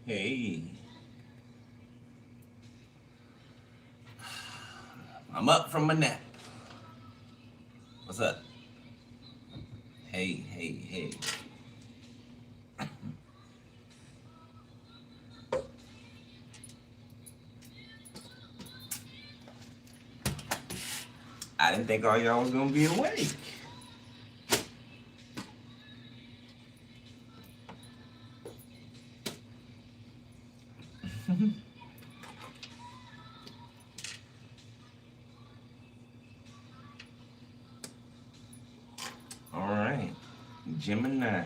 Hey, I'm up from my nap. What's up? Hey. I didn't think all y'all was gonna be awake. All right, Gemini.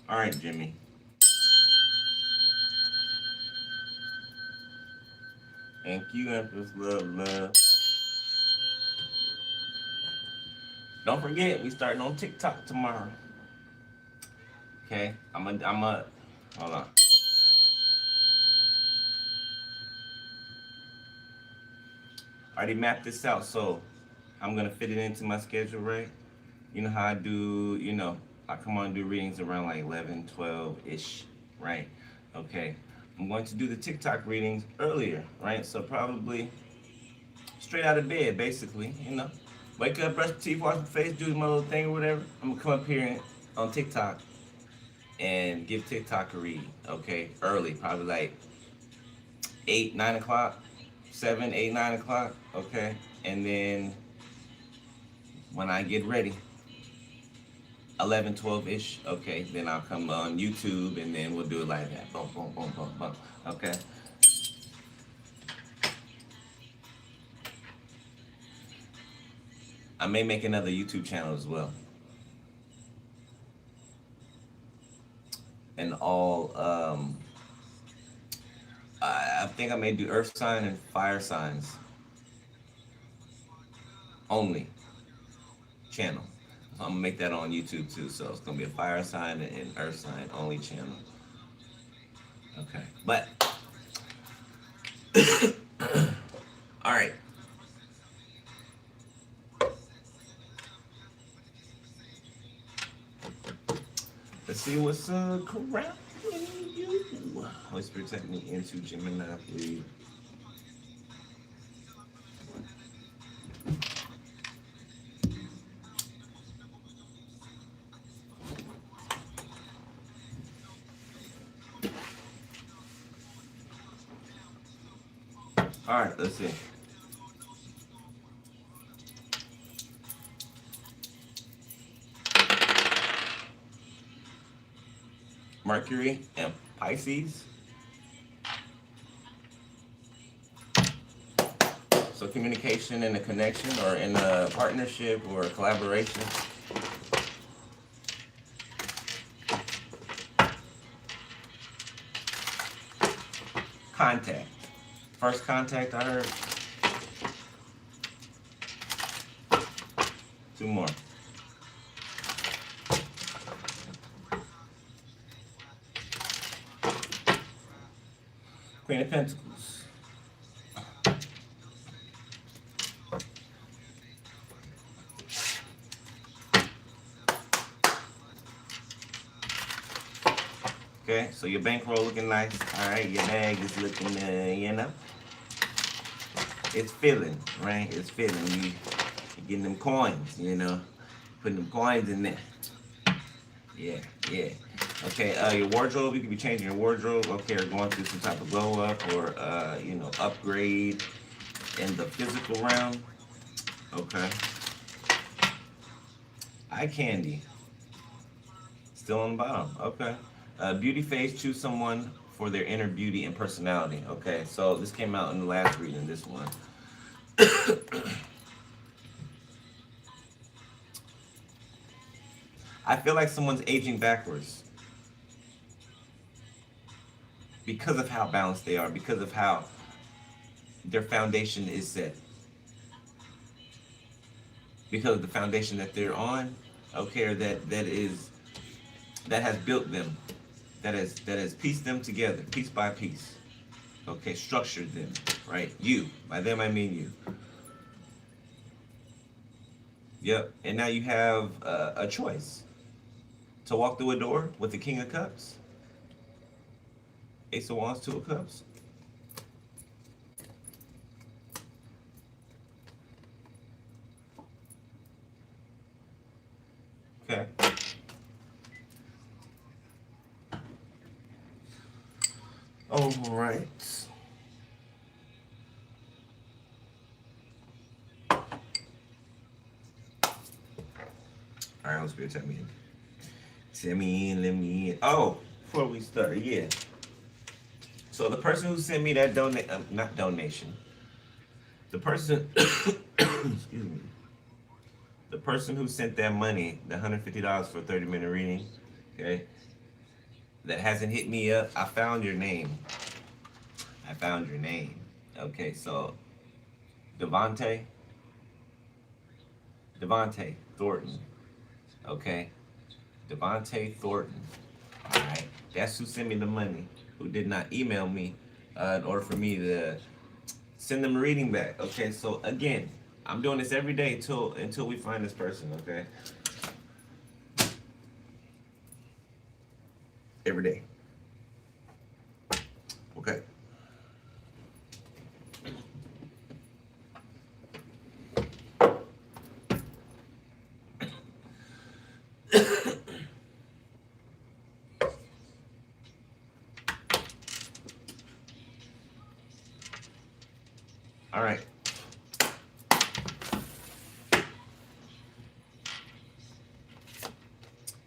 All right, Jimmy. Thank you, Empress. Love. Don't forget, we starting on TikTok tomorrow. Okay, hold on. I already mapped this out, so I'm gonna fit it into my schedule, right? You know how I do, I come on and do readings around like 11, 12-ish, right? Okay. I'm going to do the TikTok readings earlier, right? So probably straight out of bed, basically, Wake up, brush my teeth, wash my face, do my little thing or whatever. I'm gonna come up here on TikTok and give TikTok a read, okay? Early, probably like 8, 9 o'clock, 7, 8, 9 o'clock, okay? And then when I get ready, 11, 12-ish, okay, then I'll come on YouTube and then we'll do it like that. Boom, boom, boom, boom, boom, okay? I may make another YouTube channel as well. And I think I may do earth sign and fire signs only channel. So I'm gonna make that on YouTube too. So it's gonna be a fire sign and earth sign only channel. Okay, but all right. Let's see what's corrupting you. Holy Spirit, take me into Gemini, please. All right, let's see. Mercury and Pisces. So communication and a connection or in a partnership or a collaboration. Contact. First contact I heard. Two more. Queen of Pentacles. Okay, so your bankroll looking nice. All right, your bag is looking, it's filling, right? It's filling. You're getting them coins, putting them coins in there. Yeah. Okay, your wardrobe, you could be changing your wardrobe, okay, or going through some type of glow up or, upgrade in the physical realm. Okay. Eye candy. Still on the bottom. Okay. Beauty phase, choose someone for their inner beauty and personality. Okay, so this came out in the last reading, this one. I feel like someone's aging backwards because of how balanced they are, because of how their foundation is set, because of the foundation that they're on, okay, or that has built them, that has pieced them together, piece by piece. Okay, structured them, right? You. By them, I mean you. Yep. And now you have a choice to walk through a door with the King of Cups, Ace of Wands, Two of Cups. Okay. All right. All right, let's be tell me in. Tell me in, let me in. Oh, before we start, yeah. So the person who sent me that not donation, the person, excuse me, the person who sent that money, the $150 for a 30-minute reading, okay, that hasn't hit me up, I found your name. I found your name. Okay, so Devontae Thornton. Okay, Devontae Thornton. All right, that's who sent me the money. Who did not email me in order for me to send them a reading back. Okay, so again, I'm doing this every day until we find this person. Okay, every day. Okay. All right.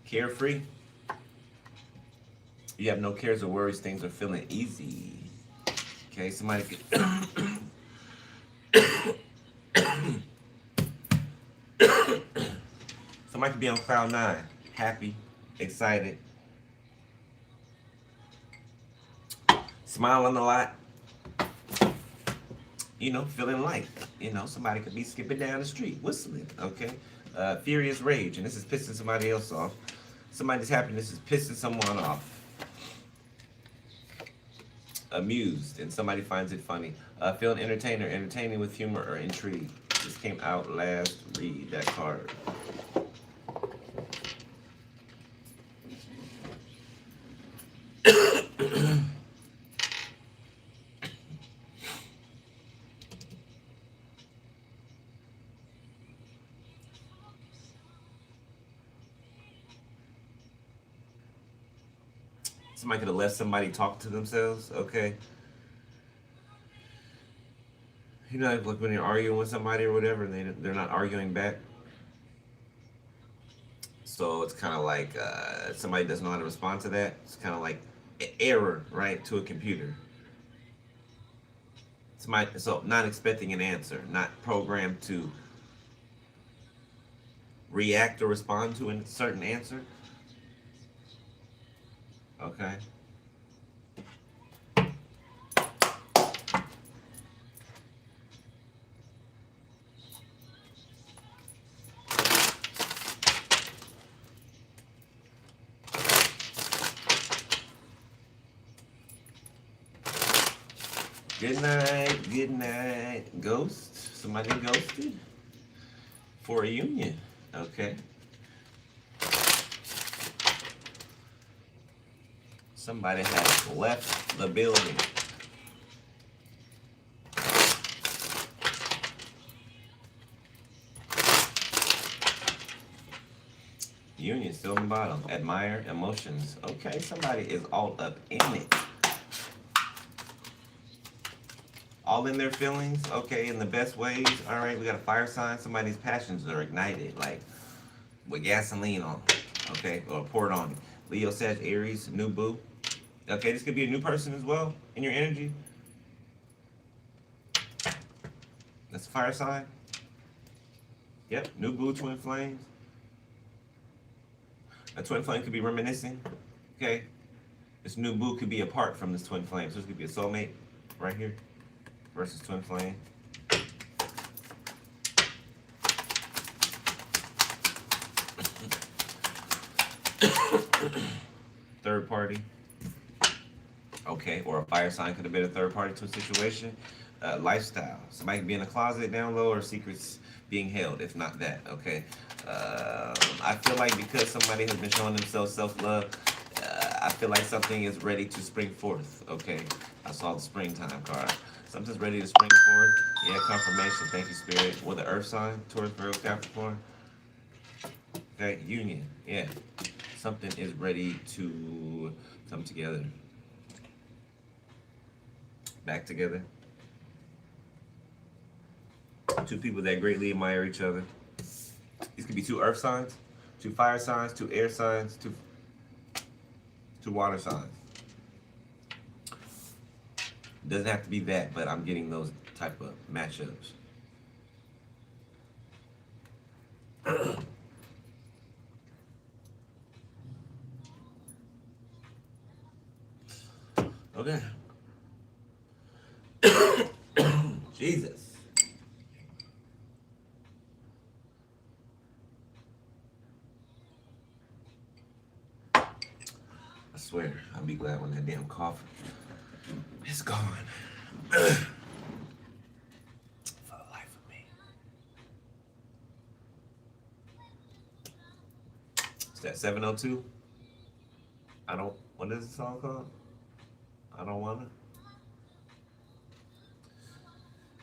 Carefree. You have no cares or worries. Things are feeling easy. Okay, somebody could somebody could be on cloud nine, happy, excited, smiling a lot. You know, feeling light. You know, somebody could be skipping down the street, whistling. Okay, furious rage, and this is pissing somebody else off. Somebody's happiness is pissing someone off. Amused, and somebody finds it funny. Feeling entertained or entertaining with humor or intrigue. This came out last. Read that card. Somebody could have let somebody talk to themselves, okay? You know, like when you're arguing with somebody or whatever, and they're not arguing back. So it's kind of like somebody doesn't know how to respond to that. It's kind of like error, right, to a computer. Somebody, so not expecting an answer, not programmed to react or respond to a certain answer. Okay. Good night, ghost. Somebody ghosted for a union. Okay. Somebody has left the building. Union still in the bottom. Admire emotions. Okay, somebody is all up in it. All in their feelings, okay, in the best ways. All right, we got a fire sign. Somebody's passions are ignited, like with gasoline on, okay, or poured on. Leo, Sag, Aries, new boo. Okay, this could be a new person as well in your energy. That's a fire sign. Yep, new boo, twin flames. A twin flame could be reminiscing. Okay, this new boo could be apart from this twin flame. So this could be a soulmate right here versus twin flame. Third party. Okay, or a fire sign could have been a third party to a situation. Lifestyle. Somebody can be in a closet down low, or secrets being held, if not that. Okay. I feel like because somebody has been showing themselves self love, I feel like something is ready to spring forth. Okay. I saw the springtime card. Something's ready to spring forth. Yeah, confirmation. Thank you, Spirit. With the earth sign, Taurus, Virgo, Capricorn. Okay, union. Yeah. Something is ready to come together. Back together. Two people that greatly admire each other. These could be two earth signs, two fire signs, two air signs, two water signs. Doesn't have to be that, but I'm getting those type of matchups. Okay. Jesus. I swear, I'll be glad when that damn cough is gone. For the life of me. Is that 702? I don't. What is the song called? I don't wanna.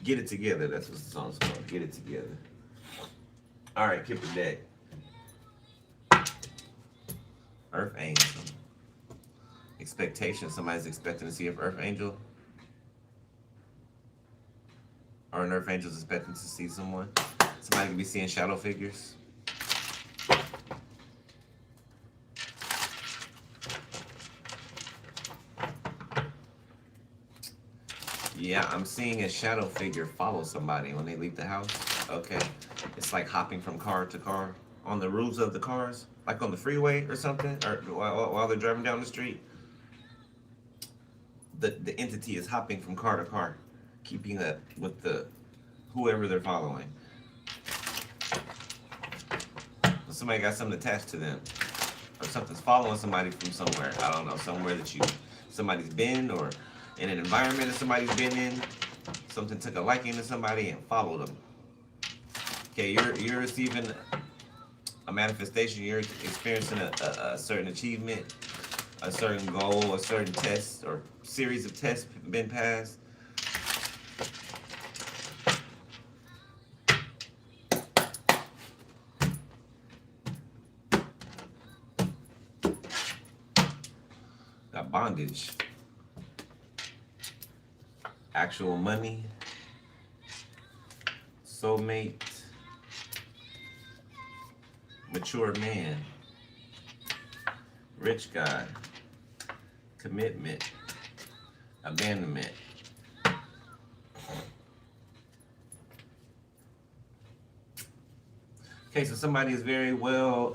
Get it together. That's what the song's called. Get it together. All right, Kipper deck. Earth Angel. Expectation. Somebody's expecting to see an Earth Angel. Or an Earth Angel's expecting to see someone. Somebody could be seeing shadow figures. Yeah, I'm seeing a shadow figure follow somebody when they leave the house. Okay. It's like hopping from car to car on the roofs of the cars, like on the freeway or something, or while they're driving down the street. The entity is hopping from car to car, keeping up with the whoever they're following. Somebody got something attached to them, or something's following somebody from somewhere. I don't know, somewhere that somebody's been, or in an environment that somebody's been in. Something took a liking to somebody and followed them. Okay, you're receiving a manifestation. You're experiencing a certain achievement, a certain goal, a certain test or series of tests been passed. Got bondage, actual money, soulmate, mature man, rich guy, commitment, abandonment. Okay, so somebody is very well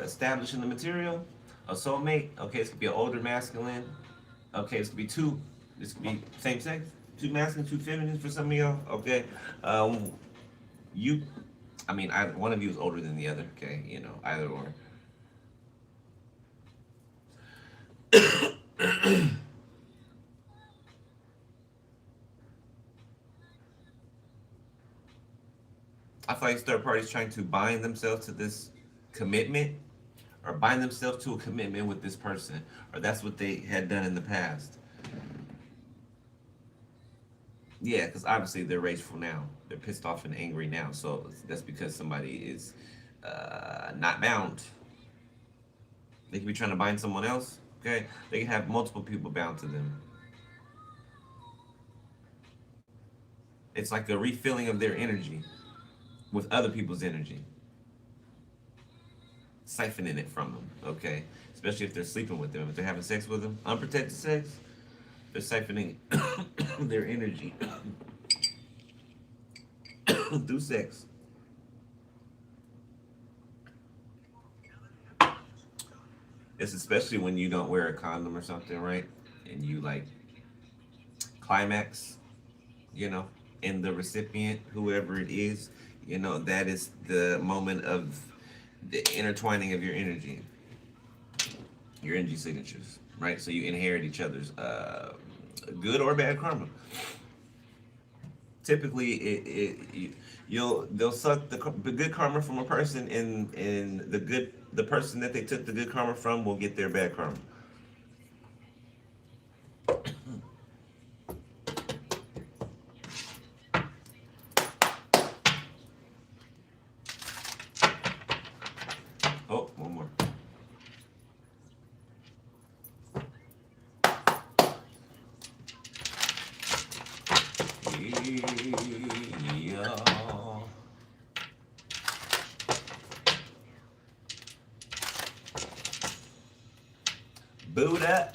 established in the material. A soulmate. Okay, this could be an older masculine. Okay, this could be two. This could be same sex. Two masculine, two feminine for some of y'all. Okay, you. I mean, either one of you is older than the other. Okay, either or. I feel like third parties trying to bind themselves to this commitment, or bind themselves to a commitment with this person, or that's what they had done in the past. Yeah, because obviously they're rageful now. They're pissed off and angry now. So that's because somebody is not bound. They could be trying to bind someone else. Okay, they can have multiple people bound to them. It's like a refilling of their energy with other people's energy, siphoning it from them. Okay, especially if they're sleeping with them, if they're having sex with them, unprotected sex, they're siphoning their energy through sex. It's especially when you don't wear a condom or something, right? And you like climax, you know, in the recipient, whoever it is, that is the moment of the intertwining of your energy signatures. right? So you inherit each other's good or bad karma. Typically, they'll suck the good karma from a person, and the person that they took the good karma from will get their bad karma. Oh, one more. Yeah. Buddha.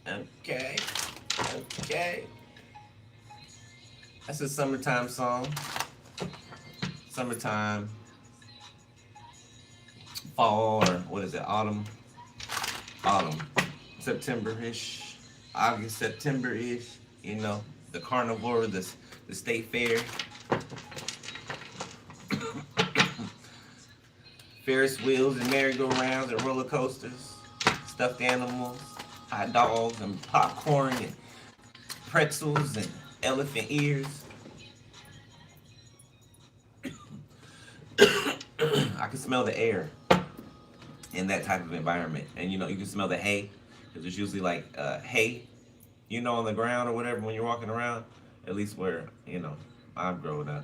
Okay. Okay. That's a summertime song. Summertime, fall, or what is it? Autumn, September-ish, August, September-ish. You know, the carnival, the state fair, Ferris wheels and merry-go-rounds and roller coasters, stuffed animals, hot dogs and popcorn and pretzels and elephant ears. I can smell the air in that type of environment, and you can smell the hay because there's usually like hay, on the ground or whatever when you're walking around. At least where I'm growing up,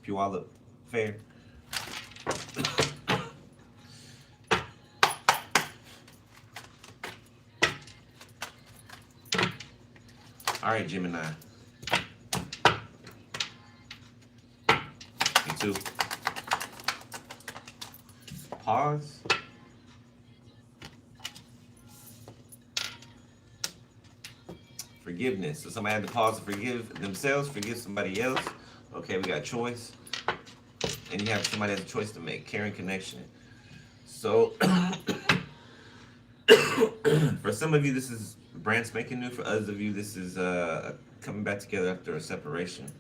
Puyallup Fair. All right, Gemini. Me too. Pause. Forgiveness. So somebody had to pause to forgive themselves, forgive somebody else. Okay, we got choice. And you have somebody has a choice to make. Caring connection. So for some of you, this is brand spanking new. For others of you, this is coming back together after a separation.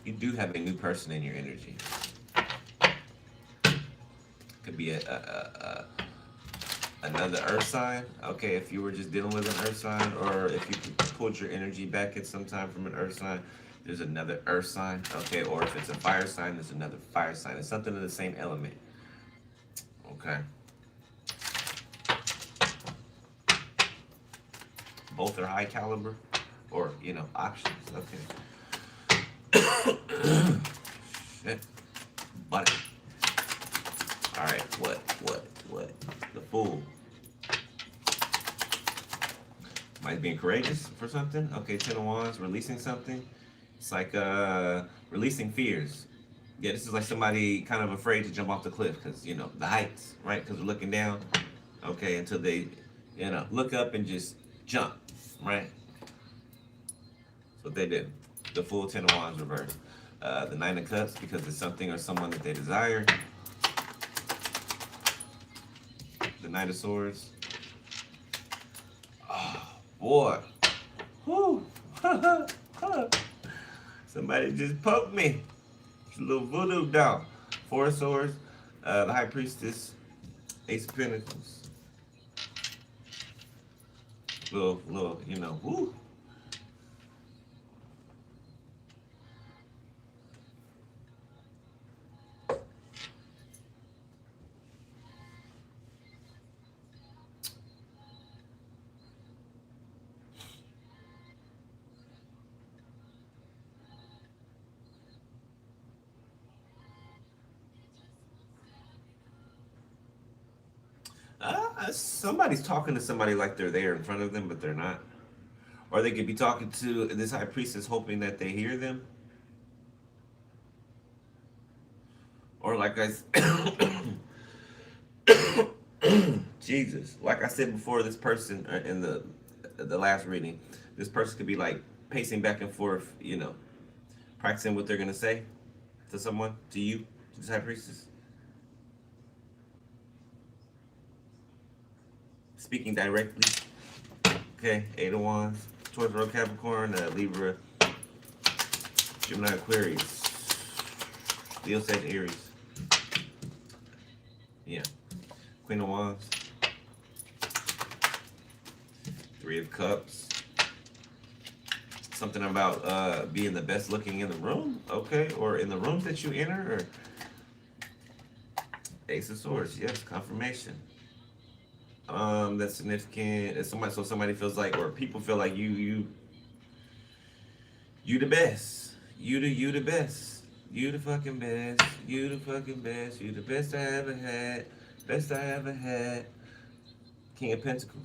You do have a new person in your energy. Could be another earth sign. Okay, if you were just dealing with an earth sign, or if you pulled your energy back at some time from an earth sign, there's another earth sign. Okay, or if it's a fire sign, there's another fire sign. It's something of the same element. Okay. Both are high caliber, or options. Okay. Shit. Buddy. All right. What? The Fool. Might be being courageous for something. Okay. Ten of Wands. Releasing something. It's like releasing fears. Yeah, this is like somebody kind of afraid to jump off the cliff because the heights, right? Because they're looking down. Okay, until they, look up and just jump, right? That's what they did. The Fool, Ten of Wands reversed. The Nine of Cups because it's something or someone that they desire. The Knight of Swords. Oh, boy. Whew. Somebody just poked me. It's a little voodoo doll. Four of Swords. The High Priestess. Ace of Pentacles. Little, woo. Somebody's talking to somebody like they're there in front of them, but they're not. Or they could be talking to this high priestess hoping that they hear them. Or like Jesus. Like I said before, this person in the last reading, this person could be like pacing back and forth, practicing what they're gonna say to someone, to you, to this high priestess. Speaking directly. Okay, 8 of Wands. Taurus, Virgo, Capricorn, Libra, Gemini, Aquarius, Leo, Sag, Aries. Yeah. Queen of Wands. 3 of Cups. Something about being the best looking in the room, okay, or in the rooms that you enter. Or Ace of Swords, yes, confirmation. That's significant. It's somebody, so somebody feels like, or people feel like you the best. You the best. You the fucking best. You the fucking best. You the best I ever had. Best I ever had. King of Pentacles.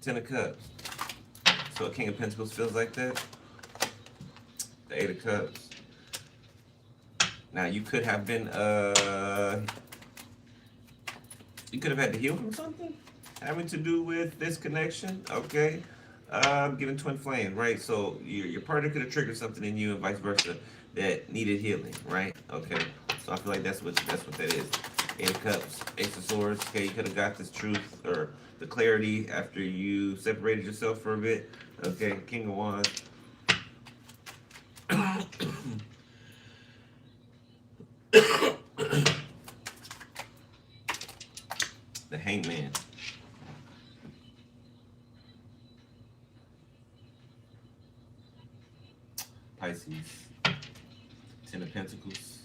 10 of Cups. So a King of Pentacles feels like that. The 8 of Cups. Now you could have been you could have had to heal from something having to do with this connection, okay? Given twin flame, right? So your partner could have triggered something in you and vice versa that needed healing, right? Okay. So I feel like that's what that is. 8 of Cups, Ace of Swords. Okay, you could have got this truth or the clarity after you separated yourself for a bit. Okay, King of Wands. The Hangman. Pisces. 10 of Pentacles.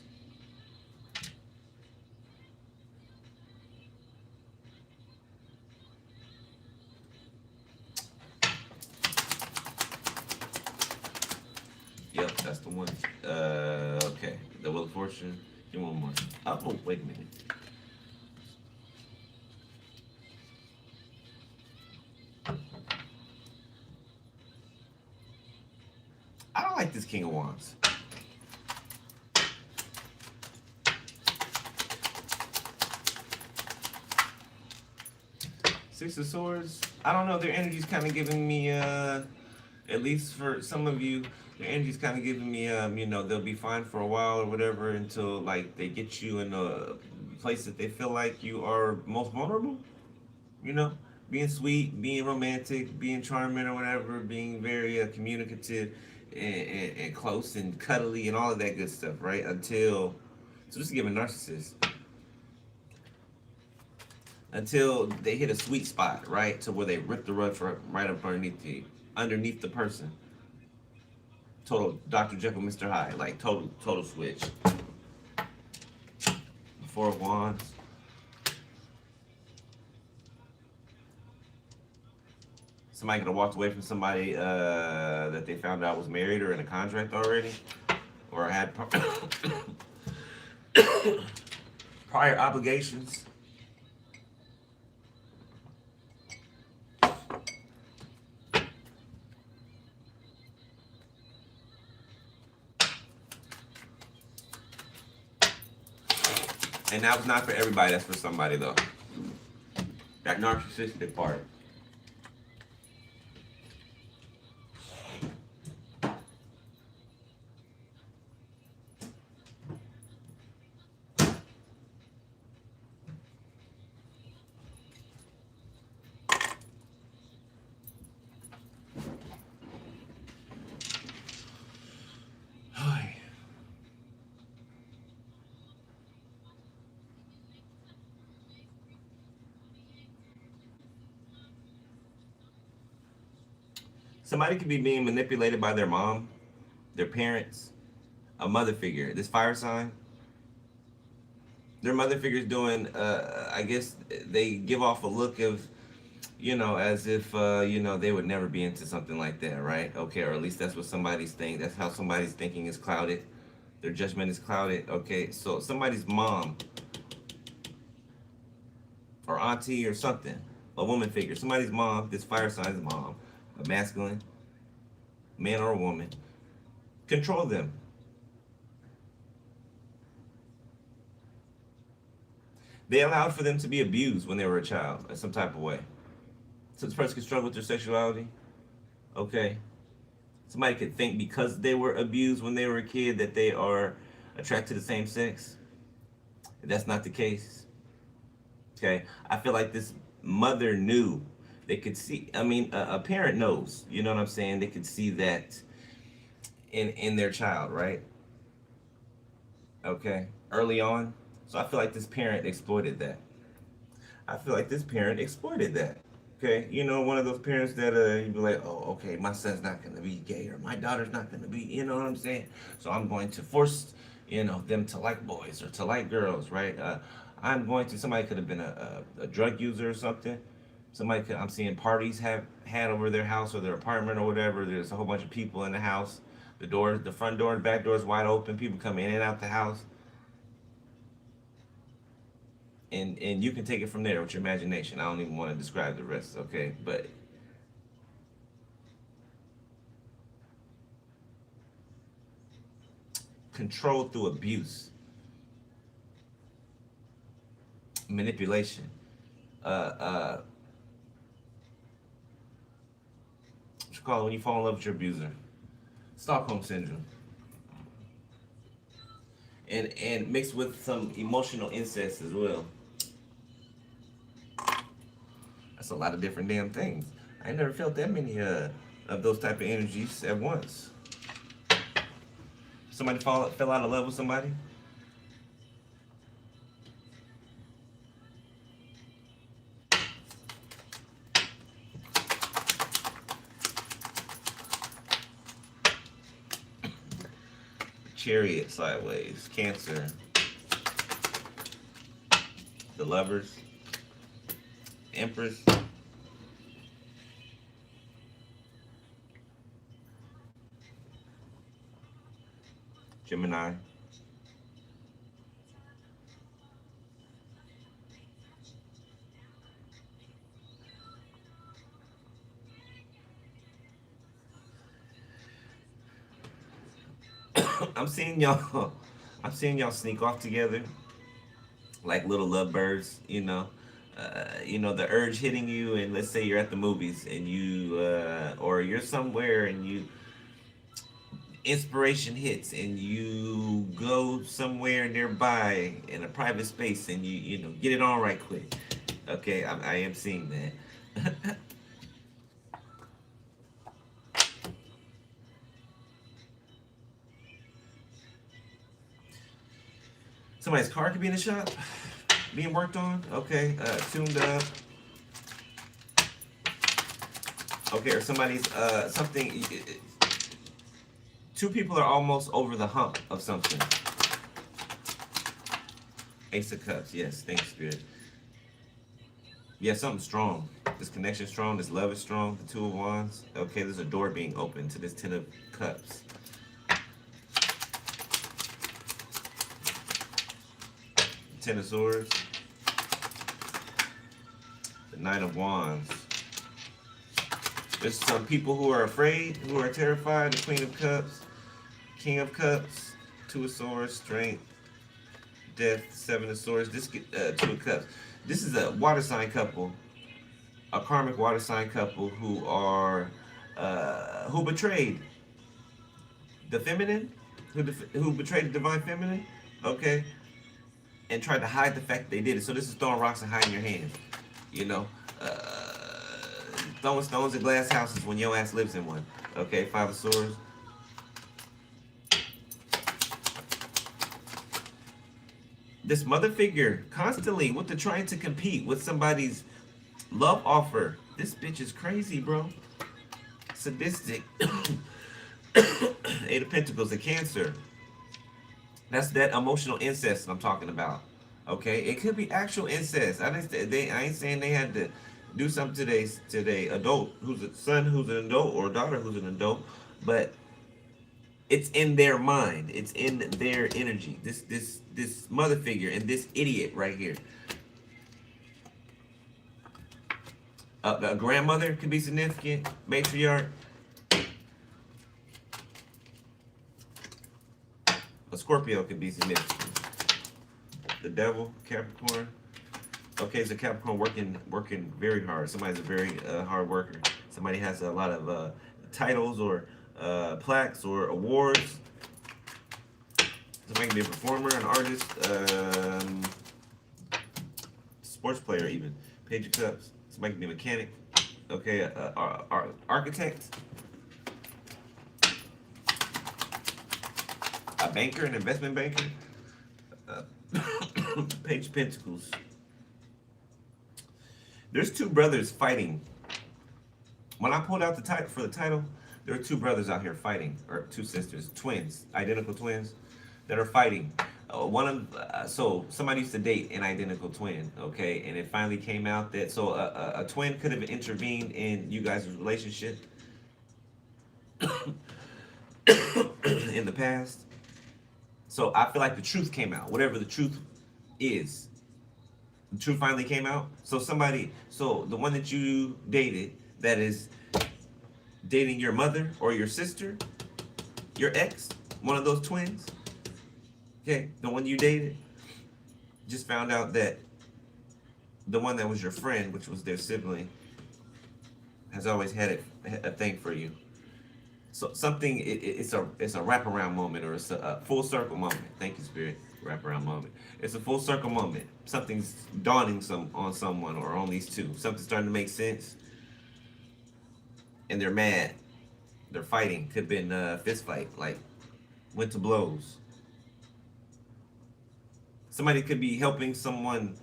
Yep, that's the one. Okay. The Wheel of Fortune. Give me one more. Oh, wait a minute. I don't like this King of Wands. Six of Swords. I don't know. Their energy's kind of giving me, at least for some of you, their energy's kind of giving me, you know, they'll be fine for a while or whatever until like they get you in a place that they feel like you are most vulnerable. You know, being sweet, being romantic, being charming or whatever, being very communicative and close and cuddly and all of that good stuff, right? Until, so just to give a narcissist, until they hit a sweet spot, right? To where they rip the rug for right up underneath the person. Total Dr. Jekyll, Mr. Hyde, like total switch. 4 of Wands. Somebody could have walked away from somebody that they found out was married or in a contract already, or had prior obligations. And that was not for everybody, that's for somebody though. That narcissistic part. Somebody could be being manipulated by their mom, their parents, a mother figure. This fire sign, their mother figure's doing, I guess they give off a look of, you know, as if, you know, they would never be into something like that, right? Okay, or at least that's what somebody's thinking. That's how somebody's thinking is clouded. Their judgment is clouded. Okay, so somebody's mom or auntie or something, a woman figure, somebody's mom, this fire sign's mom, a masculine, man or a woman, control them. They allowed for them to be abused when they were a child in some type of way. So this person could struggle with their sexuality. Okay. Somebody could think because they were abused when they were a kid that they are attracted to the same sex. That's not the case. Okay. I feel like this mother knew They could see. I mean, a parent knows. You know what I'm saying? They could see that in their child, right? Okay, early on. So I feel like this parent exploited that. I feel like this parent exploited that. Okay, you know, one of those parents that you'd be like, oh, okay, my son's not gonna be gay or my daughter's not gonna be, you know what I'm saying? So I'm going to force, them to like boys or to like girls, right? I'm going to. Somebody could have been a drug user or something. Somebody could. I'm seeing parties have had over their house or their apartment or whatever. There's a whole bunch of people in the house. The front door and back door is wide open. People come in and out the house. And you can take it from there with your imagination. I don't even want to describe the rest, okay? But control through abuse, manipulation, uh, what you call it when you fall in love with your abuser, Stockholm syndrome, and mixed with some emotional incest as well. That's a lot of different damn things. I never felt that many of those type of energies at once. Somebody fell out of love with somebody. Chariot sideways, Cancer, the Lovers, Empress, Gemini. I'm seeing y'all. I'm seeing y'all sneak off together like little lovebirds. The urge hitting you, and let's say you're at the movies and or you're somewhere and inspiration hits and you go somewhere nearby in a private space and you get it on right quick. Okay, I am seeing that. Somebody's car could be in the shop, being worked on. Okay, tuned up. Okay, or somebody's something. Two people are almost over the hump of something. Ace of Cups. Yes, thanks, Spirit. Yeah, something strong. This connection is strong. This love is strong. The Two of Wands. Okay, there's a door being opened to this Ten of Cups. Ten of Swords. The Knight of Wands. There's some people who are afraid, who are terrified. The Queen of Cups. King of Cups. Two of Swords. Strength. Death. Seven of Swords. Two of Cups. This is a water sign couple. A karmic water sign couple who betrayed the feminine, who betrayed the divine feminine, okay, and tried to hide the fact that they did it. So this is throwing rocks and hiding your hand, you know, throwing stones at glass houses when your ass lives in one. Okay, Five of Swords. This mother figure constantly trying to compete with somebody's love offer. This bitch is crazy, bro. Sadistic. Eight of Pentacles, a Cancer. That's that emotional incest I'm talking about. Okay, it could be actual incest. I ain't saying they had to do something to their adult who's a son who's an adult or a daughter who's an adult, but it's in their mind. It's in their energy. This mother figure and this idiot right here. A grandmother could be significant. Matriarch. A Scorpio could be significant. The Devil, Capricorn. Okay, so Capricorn working very hard. Somebody's a very hard worker. Somebody has a lot of titles or plaques or awards. Somebody can be a performer, an artist, sports player even. Page of Cups. Somebody can be a mechanic. Okay, architect, a banker, an investment banker. Uh, Page of Pentacles. There's two brothers fighting. When I pulled out the title for the title, there are two brothers out here fighting, or two sisters, twins, identical twins, that are fighting. So somebody used to date an identical twin, okay, and it finally came out that a twin could have intervened in you guys' relationship in the past. So I feel like the truth came out, whatever the truth is. The truth finally came out. So the one that you dated that is dating your mother or your sister, your ex, one of those twins, okay, the one you dated, just found out that the one that was your friend, which was their sibling, has always had a thing for you. So something, it's a wraparound moment, or it's a full circle moment. Thank you, Spirit. Wraparound moment. It's a full circle moment. Something's dawning on someone or on these two. Something's starting to make sense, and they're mad. They're fighting. Could have been a fist fight, like went to blows. Somebody could be helping someone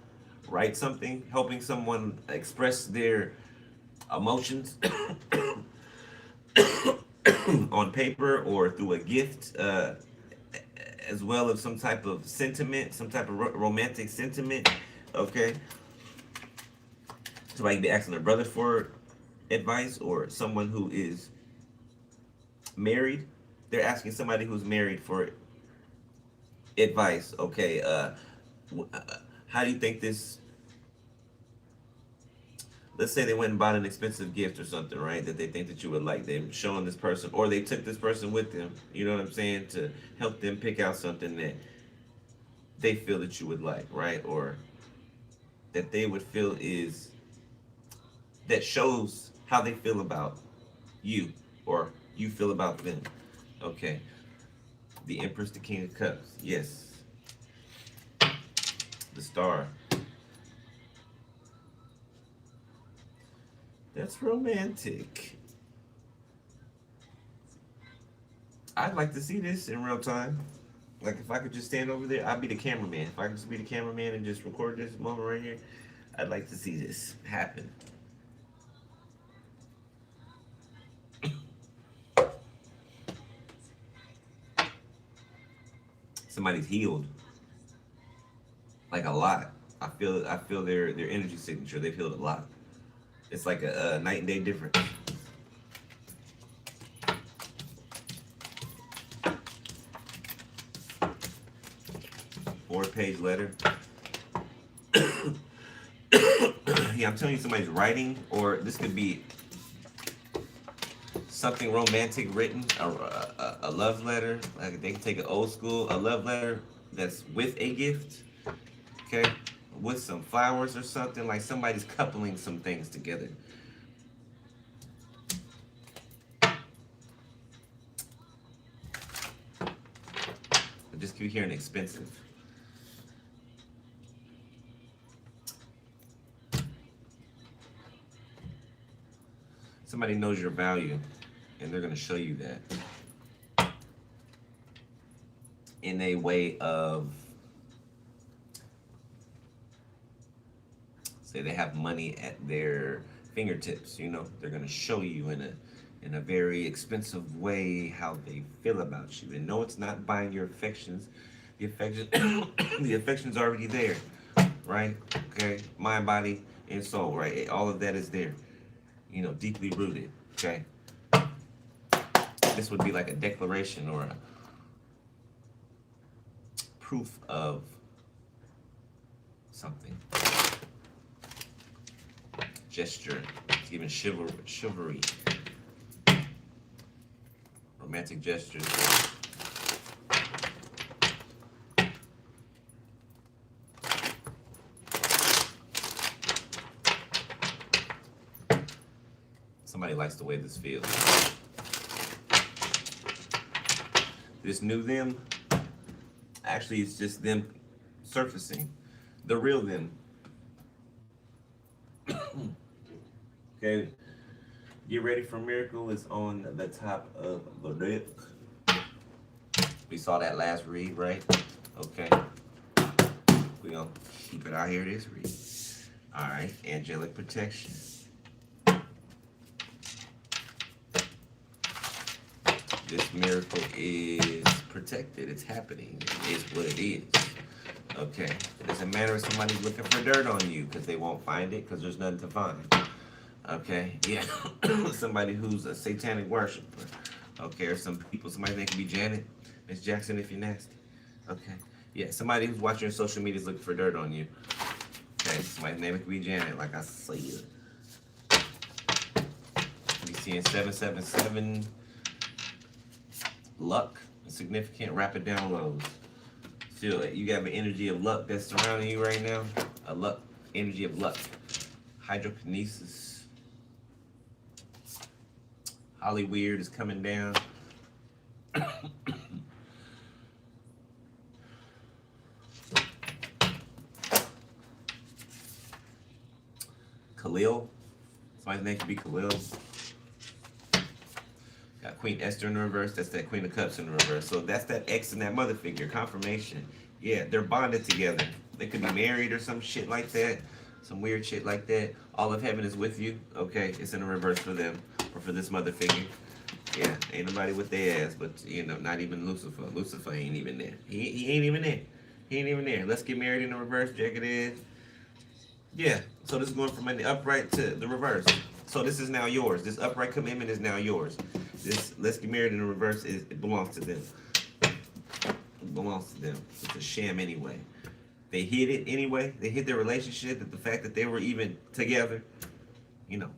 write something, helping someone express their emotions on paper or through a gift, as well as some type of sentiment, some type of romantic sentiment. Okay, somebody could be asking their brother for advice, or someone who is married. They're asking somebody who's married for advice. Okay, how do you think this? Let's say they went and bought an expensive gift or something, right? That they think that you would like. They're showing this person, or they took this person with them. You know what I'm saying? To help them pick out something that they feel that you would like, right? Or that they would feel is that shows how they feel about you, or you feel about them. Okay. The Empress, the King of Cups. Yes. The Star. That's romantic. I'd like to see this in real time. Like if I could just stand over there, I'd be the cameraman. If I could just be the cameraman and just record this moment right here, I'd like to see this happen. Somebody's healed. Like a lot. I feel their energy signature. They've healed a lot. It's like a night and day difference. 4-page letter. Yeah, I'm telling you, somebody's writing, or this could be something romantic written, a love letter. Like they can take an old school, a love letter that's with a gift, okay, with some flowers or something. Like somebody's coupling some things together. I just keep hearing expensive. Somebody knows your value, and they're going to show you that in a way of, say they have money at their fingertips. You know, they're going to show you in a very expensive way how they feel about you. And no, it's not buying your affections. The affection, the affection's already there, right? Okay, mind, body, and soul, right? All of that is there. You know, deeply rooted. Okay, this would be like a declaration or a proof of something. Gesture. It's giving chivalry. Romantic gestures. Somebody likes the way this feels. This new them, actually, it's just them surfacing. The real them. Okay, Get ready for miracle is on the top of the deck. We saw that last read, right? Okay. We're going to keep it out here this read. All right. Angelic protection. This miracle is protected. It's happening. It is what it is. Okay. It doesn't matter if somebody's looking for dirt on you because they won't find it because there's nothing to find. Okay. Yeah. Somebody who's a satanic worshiper. Okay. Or some people, somebody that can be Janet, Miss Jackson if you're nasty. Okay. Yeah. Somebody who's watching your social media is looking for dirt on you. Okay. Somebody's name could be Janet, like I said. You seeing 777. Luck, significant rapid downloads. Feel it. You have an energy of luck that's surrounding you right now. A luck, energy of luck. Hydrokinesis. Holly Weird is coming down. Khalil. Somebody's name could be Khalil. Got Queen Esther in the reverse. That's that Queen of Cups in the reverse. So that's that ex and that mother figure. Confirmation. Yeah, they're bonded together. They could be married or some shit like that. Some weird shit like that. All of heaven is with you. Okay, it's in the reverse for them. Or for this mother figure. Yeah, ain't nobody with their ass. But, you know, not even Lucifer. Lucifer ain't even there. He ain't even there. He ain't even there. Let's get married in the reverse. Check it in. Yeah, so this is going from the upright to the reverse. So this is now yours. This upright commitment is now yours. This let's get married in the reverse it belongs to them. It belongs to them. It's a sham anyway. They hid it anyway. They hid their relationship. That the fact that they were even together, you know,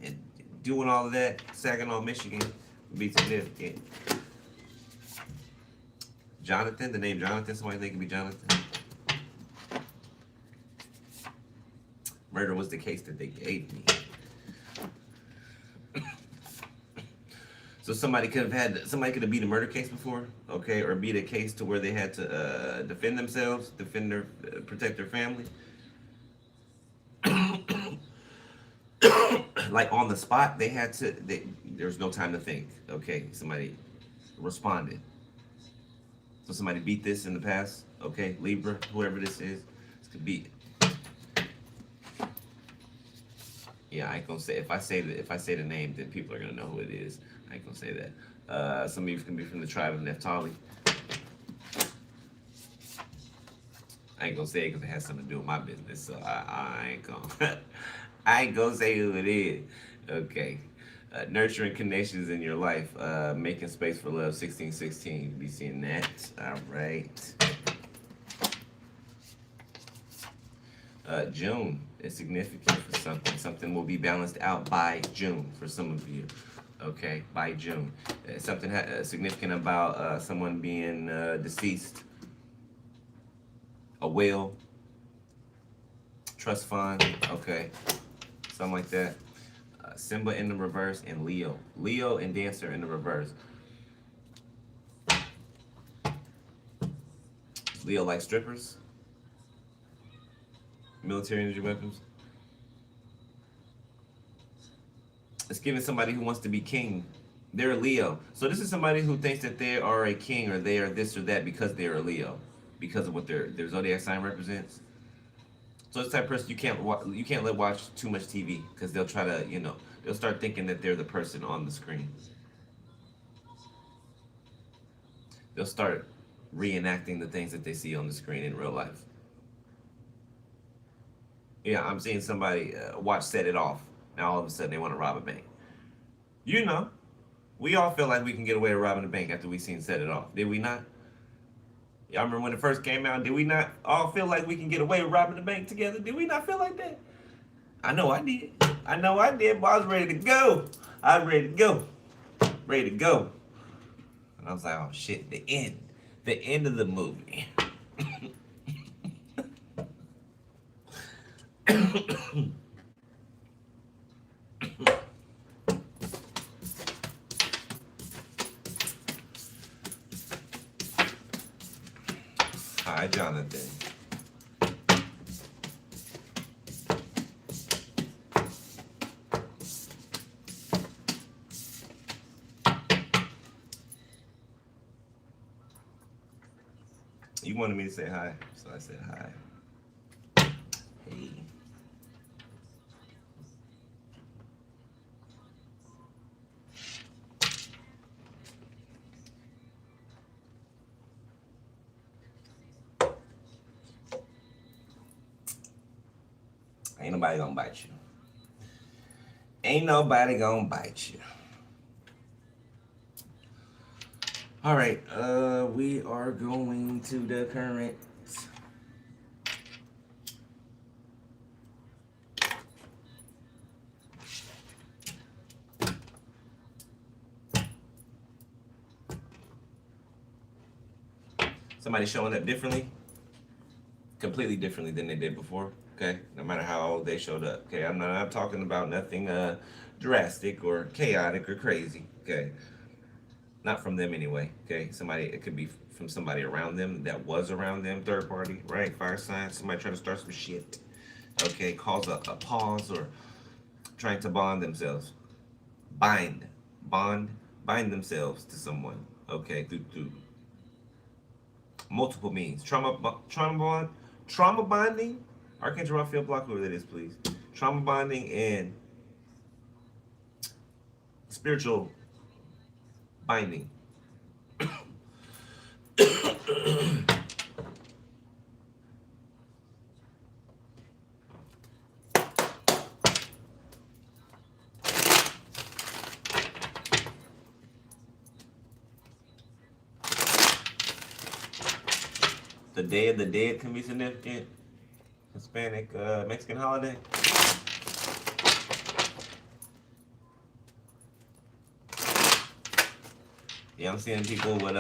and doing all of that, Saginaw, Michigan, would be significant. Jonathan, the name Jonathan. Somebody think it could be Jonathan. Murder was the case that they gave me. So somebody could have beat a murder case before, okay, or beat a case to where they had to defend themselves, protect their family. Like on the spot, there was no time to think. Okay, somebody responded. So somebody beat this in the past, okay, Libra, whoever this is, this could be. Yeah, I ain't gonna say if I say the name, then people are gonna know who it is. I ain't gonna say that. Some of you can be from the tribe of Naphtali. I ain't gonna say it because it has something to do with my business, so I ain't gonna. I ain't gonna say who it is. Okay. Nurturing connections in your life, making space for love. 1616. You'll be seeing that. All right. June is significant for something. Something will be balanced out by June for some of you. Okay, by June. Something significant about someone being deceased. A will. Trust fund. Okay, something like that. Simba in the reverse and Leo. Leo and Dancer in the reverse. Leo like strippers. Military energy weapons. It's giving somebody who wants to be king. They're a Leo. So this is somebody who thinks that they are a king or they are this or that because they're a Leo. Because of what their zodiac sign represents. So it's the type of person you can't let watch too much TV because they'll try to, they'll start thinking that they're the person on the screen. They'll start reenacting the things that they see on the screen in real life. Yeah, I'm seeing somebody watch Set It Off. Now all of a sudden they want to rob a bank. We all feel like we can get away with robbing a bank after we seen Set It Off. Did we not? Y'all remember when it first came out? Did we not all feel like we can get away with robbing the bank together? Did we not feel like that? I know I did. But I was ready to go. Ready to go. And I was like, oh shit, the end of the movie. Hi, Jonathan. He wanted me to say hi, so I said hi. Hey. Ain't nobody gonna bite you. Ain't nobody gonna bite you. All right, we are going to the current. Somebody showing up differently, completely differently than they did before. Okay, no matter how they showed up. Okay, I'm talking about nothing drastic or chaotic or crazy. Okay, not from them anyway. Okay, somebody, it could be from somebody around them that was around them, third party, right? Fire sign, somebody trying to start some shit. Okay, cause a pause or trying to bond themselves, bind, bond, bind themselves to someone. Okay, through multiple means. Trauma bonding. Archangel Raphael, block whoever that is, please. Trauma bonding and spiritual binding. The Day of the Dead can be significant. Hispanic, Mexican holiday. Yeah, I'm seeing people with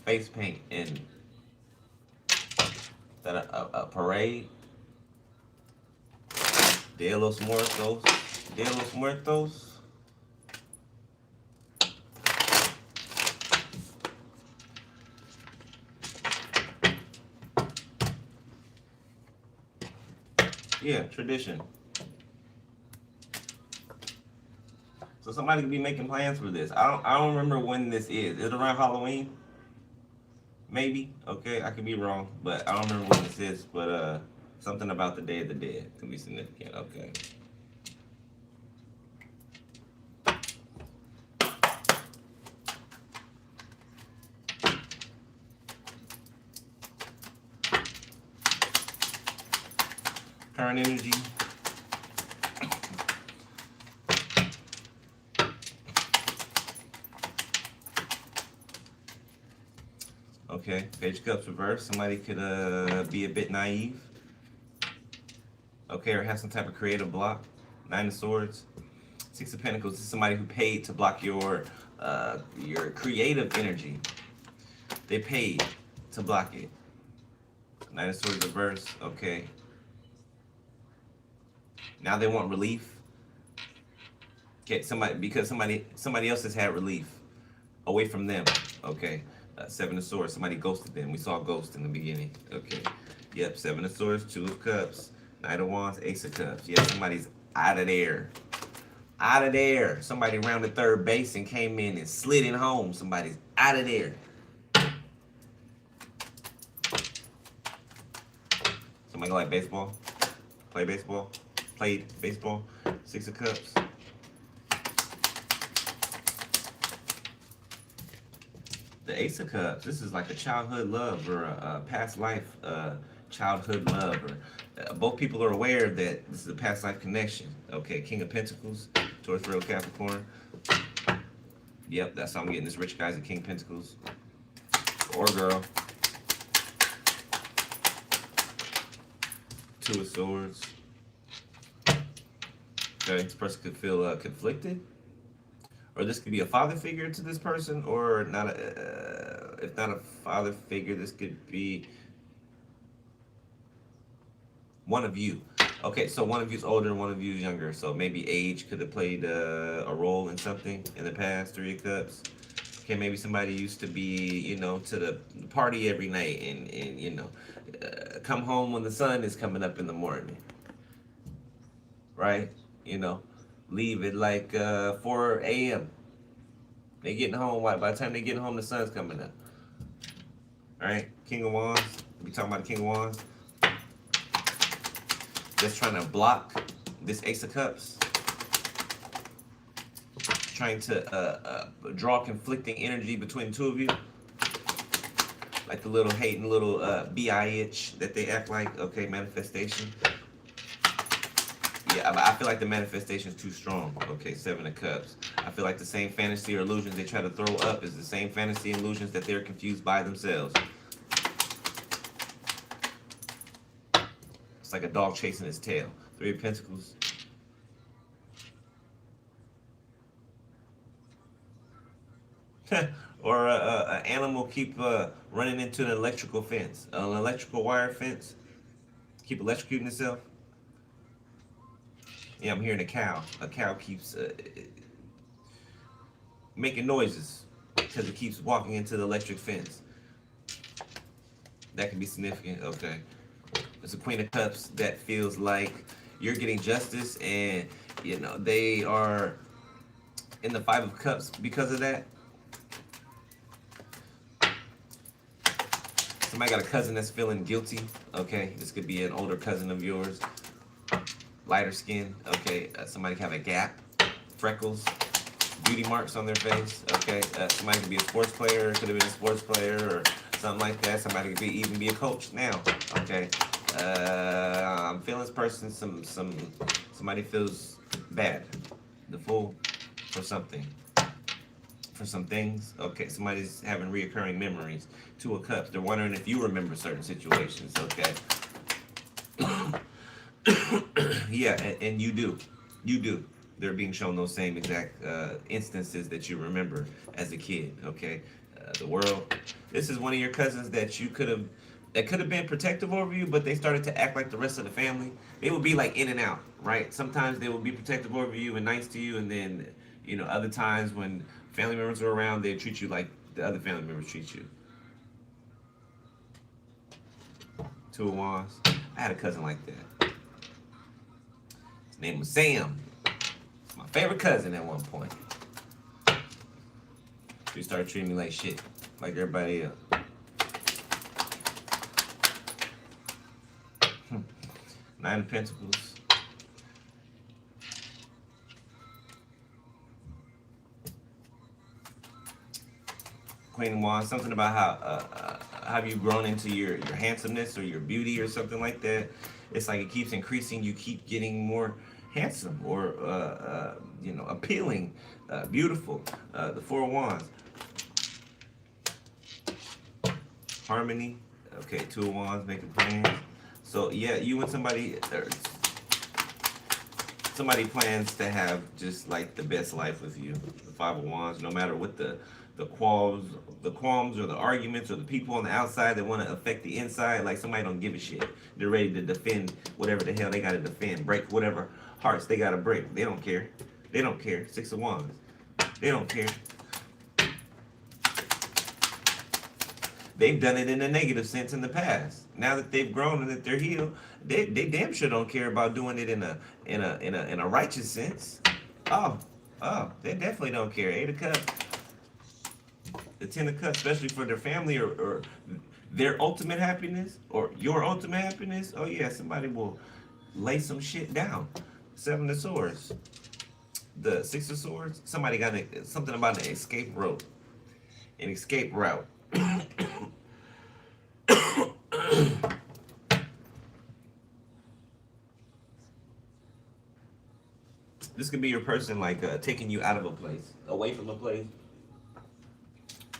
face paint and that a parade. De los Muertos. De los Muertos. Yeah, tradition. So somebody could be making plans for this. I don't remember when this is. Is it around Halloween? Maybe. Okay, I could be wrong, but I don't remember when this is. But something about the Day of the Dead could be significant. Okay. Current energy. Okay, Page of Cups reverse. Somebody could be a bit naive. Okay, or have some type of creative block. Nine of Swords. Six of Pentacles. This is somebody who paid to block your creative energy. They paid to block it. Nine of Swords reverse. Okay. Now they want relief. Okay, somebody else has had relief away from them. Okay. Seven of Swords. Somebody ghosted them. We saw a ghost in the beginning. Okay. Yep. Seven of Swords. Two of Cups. Knight of Wands. Ace of Cups. Yeah, somebody's out of there. Out of there. Somebody rounded third base and came in and slid in home. Somebody's out of there. Somebody like baseball? Play baseball? Played baseball? Six of Cups. The Ace of Cups. This is like a childhood love or a past life childhood love. Or both people are aware that this is a past life connection. Okay, King of Pentacles, Taurus, Virgo, Capricorn. Yep, that's how I'm getting this rich guy's a King of Pentacles. Or girl. Two of Swords. Okay, this person could feel conflicted. Or this could be a father figure to this person, or not. If not a father figure, this could be one of you. Okay, so one of you's older and one of you's younger. So maybe age could have played a role in something in the past. Three of Cups. Okay, maybe somebody used to be, to the party every night and come home when the sun is coming up in the morning. Right? Leave at like 4 a.m. They getting home. By the time they get home, the sun's coming up. All right, King of Wands. We talking about the King of Wands. That's trying to block this Ace of Cups. Trying to draw conflicting energy between the two of you. Like the little hating little bitch that they act like. Okay, manifestation. Yeah, I feel like the manifestation is too strong. Okay, Seven of Cups. I feel like the same fantasy or illusions they try to throw up is the same fantasy and illusions that they're confused by themselves. It's like a dog chasing his tail. Three of Pentacles. Or an animal keep running into an electrical fence, an electrical wire fence. Keep electrocuting itself. Yeah, I'm hearing a cow. A cow keeps making noises because it keeps walking into the electric fence. That can be significant. Okay. It's a Queen of Cups that feels like you're getting justice, and you know they are in the Five of Cups because of that. Somebody got a cousin that's feeling guilty. Okay, this could be an older cousin of yours. Lighter skin. Okay, somebody can have a gap, freckles, beauty marks on their face. Okay, somebody could be a sports player. Could have been a sports player or something like that. Somebody could even be a coach now. Okay, I'm feeling this person. Somebody feels bad. The Fool for something. For some things. Okay, somebody's having reoccurring memories. Two of Cups. They're wondering if you remember certain situations. Okay. Yeah, and you do. You do. They're being shown those same exact instances that you remember as a kid. Okay. The world. This is one of your cousins that could have been protective over you, but they started to act like the rest of the family. They would be like in and out, right? Sometimes they would be protective over you and nice to you, and then other times when family members are around, they treat you like the other family members treat you. Two of Wands. I had a cousin like that. His name was Sam. My favorite cousin at one point. He started treating me like shit, like everybody else. Nine of Pentacles. Queen of Wands. Something about how have you grown into your handsomeness or your beauty or something like that. It's like it keeps increasing. You keep getting more handsome or appealing, beautiful. The Four of Wands. Harmony. Okay, Two of Wands, making plans. So yeah, you and somebody plans to have just like the best life with you. The Five of Wands, no matter what the qualms or the arguments or the people on the outside that want to affect the inside, like somebody don't give a shit. They're ready to defend whatever the hell they gotta defend, break whatever hearts they gotta break. They don't care. They don't care. Six of Wands. They don't care. They've done it in a negative sense in the past. Now that they've grown and that they're healed, they damn sure don't care about doing it in a righteous sense. Oh, they definitely don't care. Eight of Cups. The Ten of Cups, especially for their family or their ultimate happiness or your ultimate happiness. Oh yeah, somebody will lay some shit down. Seven of Swords. The Six of Swords. Somebody got something about an escape route. An escape route. This could be your person like taking you out of a place, away from a place.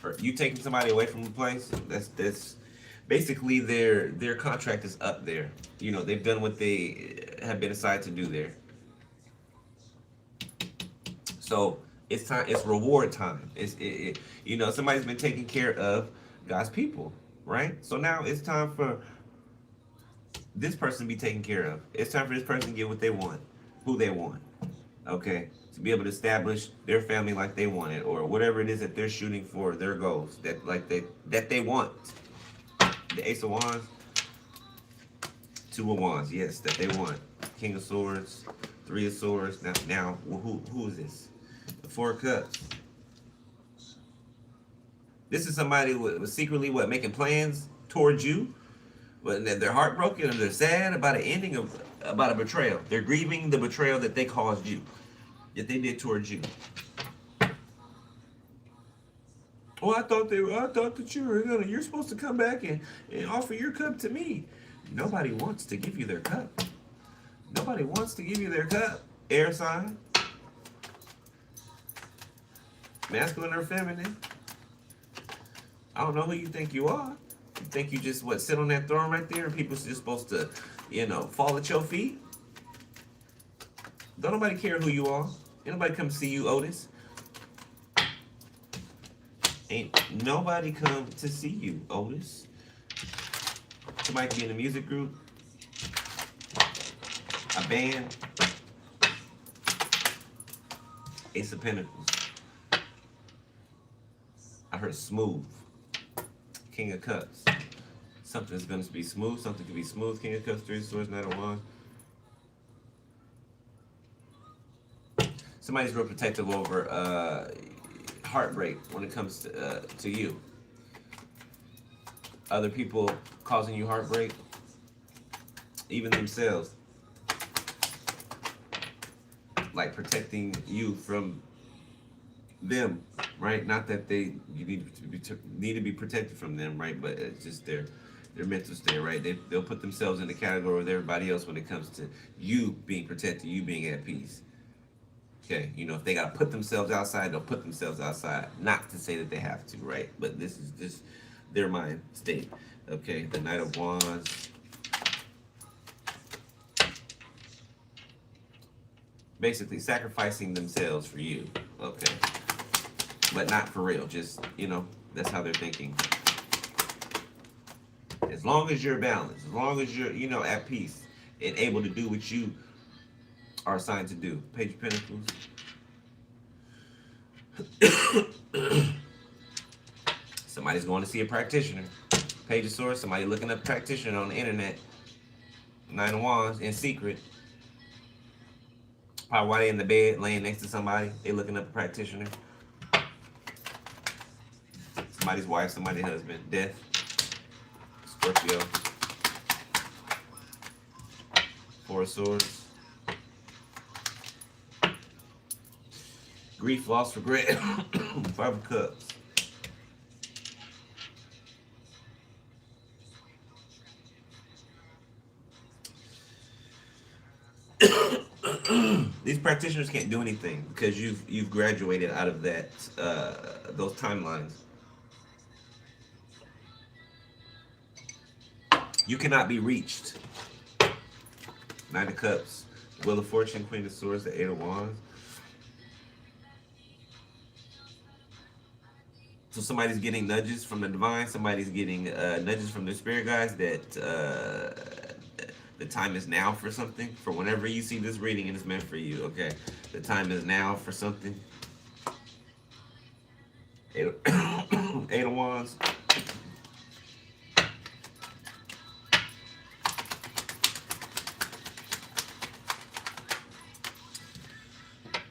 Or you taking somebody away from a place. That's basically their contract is up there. They've done what they have been assigned to do there. So it's time. It's reward time. Somebody's been taking care of God's people, right? So now it's time for this person to be taken care of. It's time for this person to get what they want, who they want. Okay, to be able to establish their family like they want it, or whatever it is that they're shooting for, their goals that they want. The Ace of Wands, Two of Wands, yes, that they want. King of Swords, Three of Swords. Now, who is this? The Four of Cups. This is somebody who was secretly making plans towards you. But they're heartbroken and they're sad about an ending of about a betrayal. They're grieving the betrayal that they caused you, that they did towards you. Oh, I thought that you're supposed to come back and offer your cup to me. Nobody wants to give you their cup. Nobody wants to give you their cup. Air sign, masculine or feminine. I don't know who you think you are. You think you just sit on that throne right there and people just supposed to, fall at your feet? Don't nobody care who you are. Ain't nobody come see you, Otis. Ain't nobody come to see you, Otis. Somebody can be in a music group, a band, Ace of Pentacles. I heard smooth. King of Cups. Something's going to be smooth. Something can be smooth. King of Cups, Three of Swords, Knight of Wands. Somebody's real protective over heartbreak when it comes to you. Other people causing you heartbreak, even themselves, like protecting you from them, right? Not that you need to be protected from them, right? But it's just their mental state, right? They'll put themselves in the category with everybody else when it comes to you being protected, you being at peace. Okay, if they gotta put themselves outside, they'll put themselves outside. Not to say that they have to, right? But this is just their mind state. Okay, the Knight of Wands. Basically sacrificing themselves for you. Okay. But not for real. Just, that's how they're thinking. As long as you're balanced, as long as you're, at peace and able to do what you are assigned to do. Page of Pentacles. Somebody's going to see a practitioner. Page of Swords. Somebody looking up practitioner on the internet. Nine of Wands in secret. Probably while they in the bed laying next to somebody, they looking up a practitioner. Somebody's wife, somebody's husband. Death. Scorpio. Four of Swords. Grief, loss, regret. Five of Cups. These practitioners can't do anything because you've graduated out of that those timelines. You cannot be reached. Nine of Cups, Wheel of Fortune, Queen of Swords, the Eight of Wands. So somebody's getting nudges from the divine. Somebody's getting nudges from their spirit guides that the time is now for something. For whenever you see this reading and it's meant for you, okay? The time is now for something. Eight of Wands.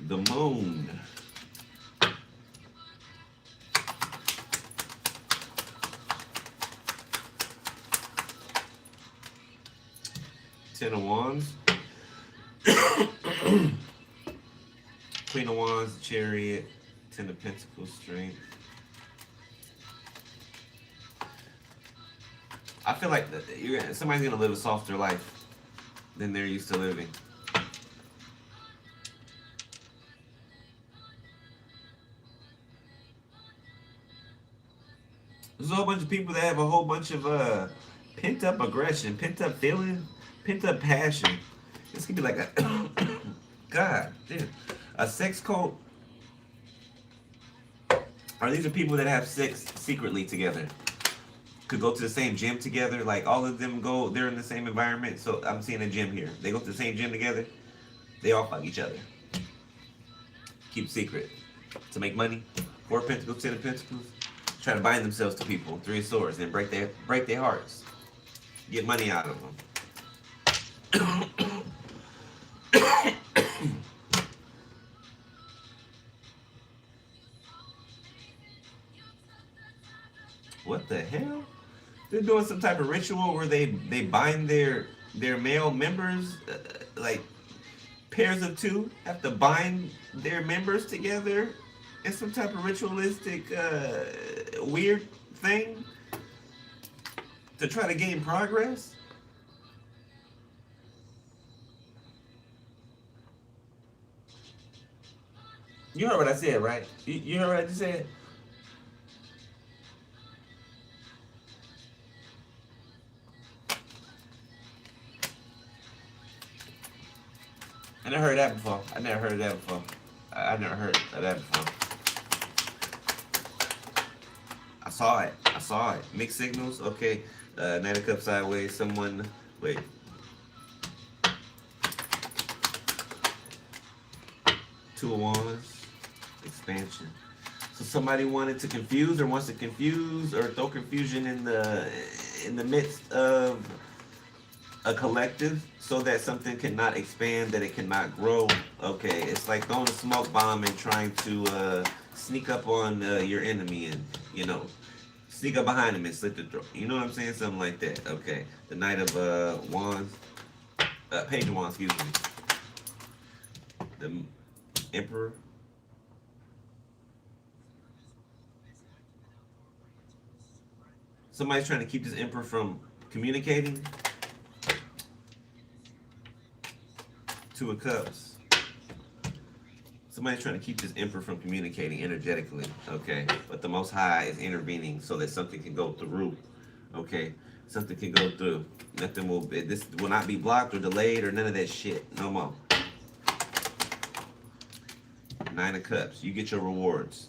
The Moon. Ten of Wands. Queen of Wands, Chariot. Ten of Pentacles, Strength. I feel like somebody's gonna live a softer life than they're used to living. There's a whole bunch of people that have a whole bunch of pent up aggression, pent up feeling, pent up passion. This could be like a God, dude, a sex cult. Or these are people that have sex secretly together. Could go to the same gym together. Like all of them they're in the same environment. So I'm seeing a gym here. They go to the same gym together. They all fuck each other. Keep secret. To make money. Four of Pentacles, Ten of Pentacles. Try to bind themselves to people. Three of Swords. And break their hearts. Get money out of them. What the hell? They're doing some type of ritual where they bind their male members, like pairs of two have to bind their members together in some type of ritualistic weird thing to try to gain progress. You heard what I said, right? You heard what I just said? I never heard that before. I never heard of that before. I never heard of that before. I saw it. I saw it. Mixed signals. Okay. Knight of Cups sideways. Someone. Wait. Two of Wands. Expansion. So somebody wanted to confuse or wants to confuse or throw confusion in the midst of a collective so that something cannot expand, that it cannot grow. Okay, it's like throwing a smoke bomb and trying to sneak up on your enemy and, you know, sneak up behind him and slit the throat. You know what I'm saying? Something like that. Okay, the Knight of Wands, Page of Wands, excuse me. The Emperor. Somebody's trying to keep this Emperor from communicating. Two of Cups. Somebody's trying to keep this Emperor from communicating energetically, okay? But the Most High is intervening so that something can go through, okay? Something can go through. Nothing will, this will not be blocked or delayed or none of that shit. No more. Nine of Cups. You get your rewards.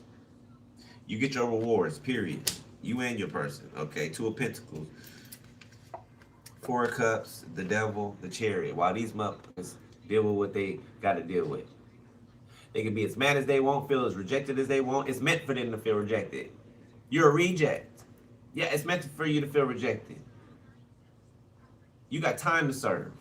You get your rewards, period. You and your person, okay? Two of Pentacles. Four of Cups, the Devil, the Chariot. While these motherfuckers deal with what they got to deal with. They can be as mad as they want, feel as rejected as they want. It's meant for them to feel rejected. You're a reject. Yeah, it's meant for you to feel rejected. You got time to serve.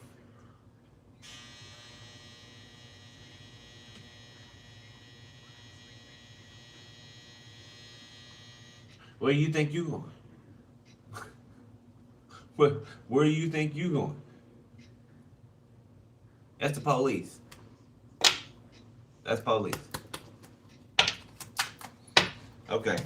Where do you think you going? Where do you think you going? That's the police. That's police. Okay.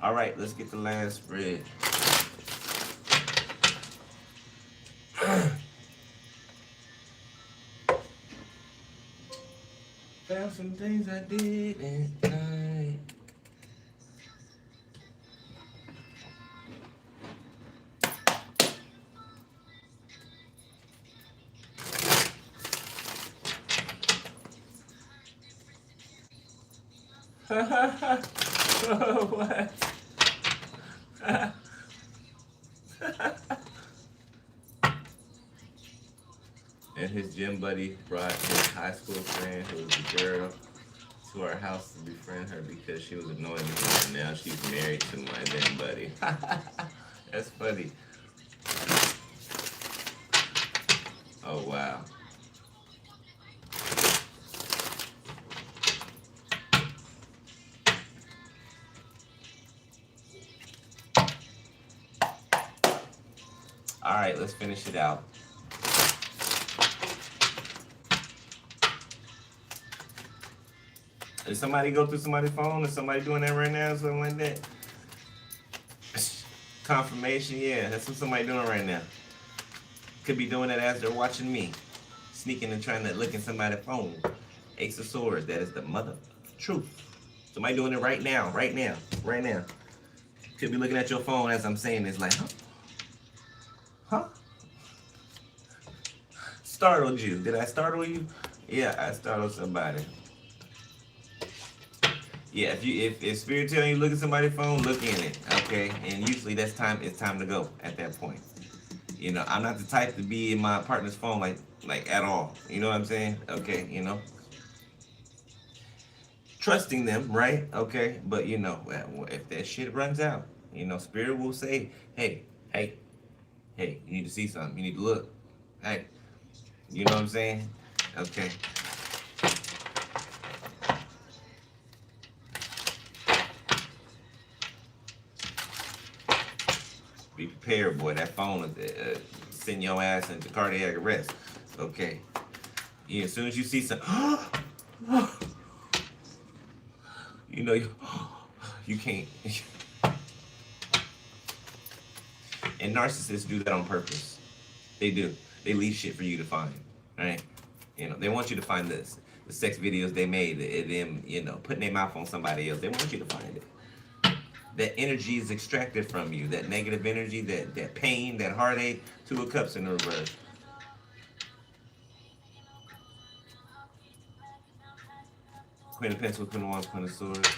All right, let's get the last spread. Found some things I did at night. What? And his gym buddy brought his high school friend, who was a girl, to our house to befriend her because she was annoying me, and now she's married to my gym buddy. That's funny. Oh, wow. All right, let's finish it out. Did somebody go through somebody's phone? Is somebody doing that right now? Something like that? Confirmation, yeah, that's what somebody doing right now. Could be doing it as they're watching me. Sneaking and trying to look in somebody's phone. Ace of Swords, that is the mother truth. Somebody doing it right now, right now, right now. Could be looking at your phone as I'm saying this, like, huh? Startled you. Did I startle you? Yeah, I startled somebody. Yeah, if spirit telling you look at somebody's phone, look in it. Okay. And usually that's time it's time to go at that point. You know, I'm not the type to be in my partner's phone like at all. You know what I'm saying? Okay, you know. Trusting them, right? Okay. But you know, if that shit runs out, you know, spirit will say, hey, hey, hey, you need to see something. You need to look. Hey. You know what I'm saying? Okay. Be prepared, boy. That phone will send your ass into cardiac arrest. Okay. Yeah, as soon as you see some, you know, you can't. And narcissists do that on purpose. They do. They leave shit for you to find, right? You know, they want you to find this. The sex videos they made, them, you know, putting their mouth on somebody else. They want you to find it. That energy is extracted from you. That negative energy, that pain, that heartache. Two of Cups in the reverse. Queen of Pentacles, Queen of Wands, Queen of Swords.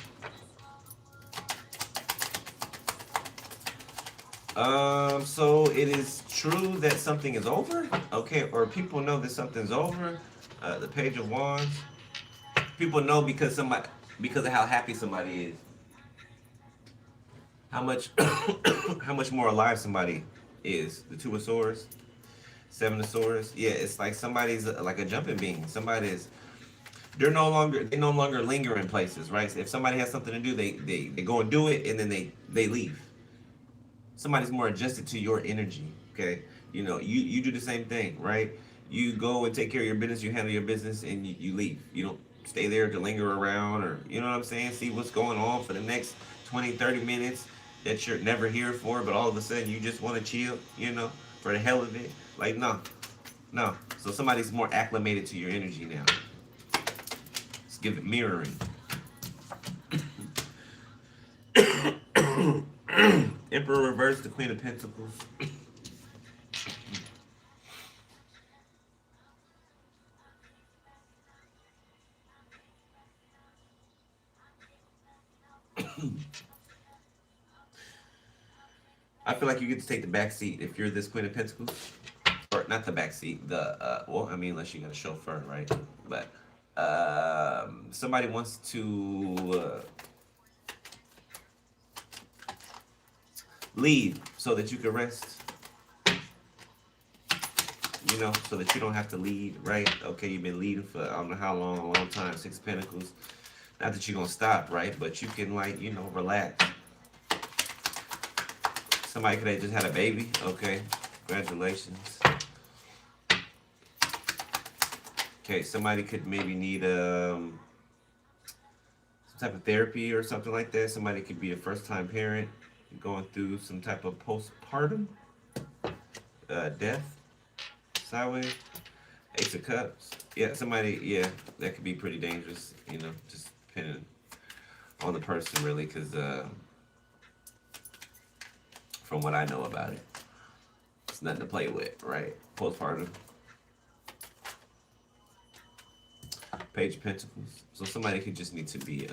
So it is true that something is over, okay, or people know that something's over. The Page of Wands. People know because of how happy somebody is, how much, how much more alive somebody is. The Two of Swords, Seven of Swords. Yeah, it's like somebody's like a jumping bean. Somebody's they no longer linger in places, right? If somebody has something to do, they go and do it, and then they leave. Somebody's more adjusted to your energy. Okay, you know, you do the same thing, right? You go and take care of your business, you handle your business, and you leave. You don't stay there to linger around, or you know what I'm saying, see what's going on for the next 20-30 minutes that you're never here for, but all of a sudden you just want to chill, you know, for the hell of it. Like, no. So somebody's more acclimated to your energy now. Let's give it mirroring. Emperor reverse, the Queen of Pentacles. I feel like you get to take the back seat if you're this Queen of Pentacles, or not the back seat. Well, I mean, unless you got a chauffeur, right? But somebody wants to lead so that you can rest. You know, so that you don't have to lead, right? Okay, you've been leading for I don't know how long, a long time. Six of Pentacles. Not that you're gonna stop, right? But you can, like, you know, relax. Somebody could have just had a baby. Okay, congratulations. Okay, somebody could maybe need some type of therapy or something like that. Somebody could be a first-time parent going through some type of postpartum death. Sideways. Ace of Cups. Yeah, somebody, yeah, that could be pretty dangerous, you know, just depending on the person, really, because from what I know about it, it's nothing to play with, right? Postpartum. Page of Pentacles. So somebody could just need to be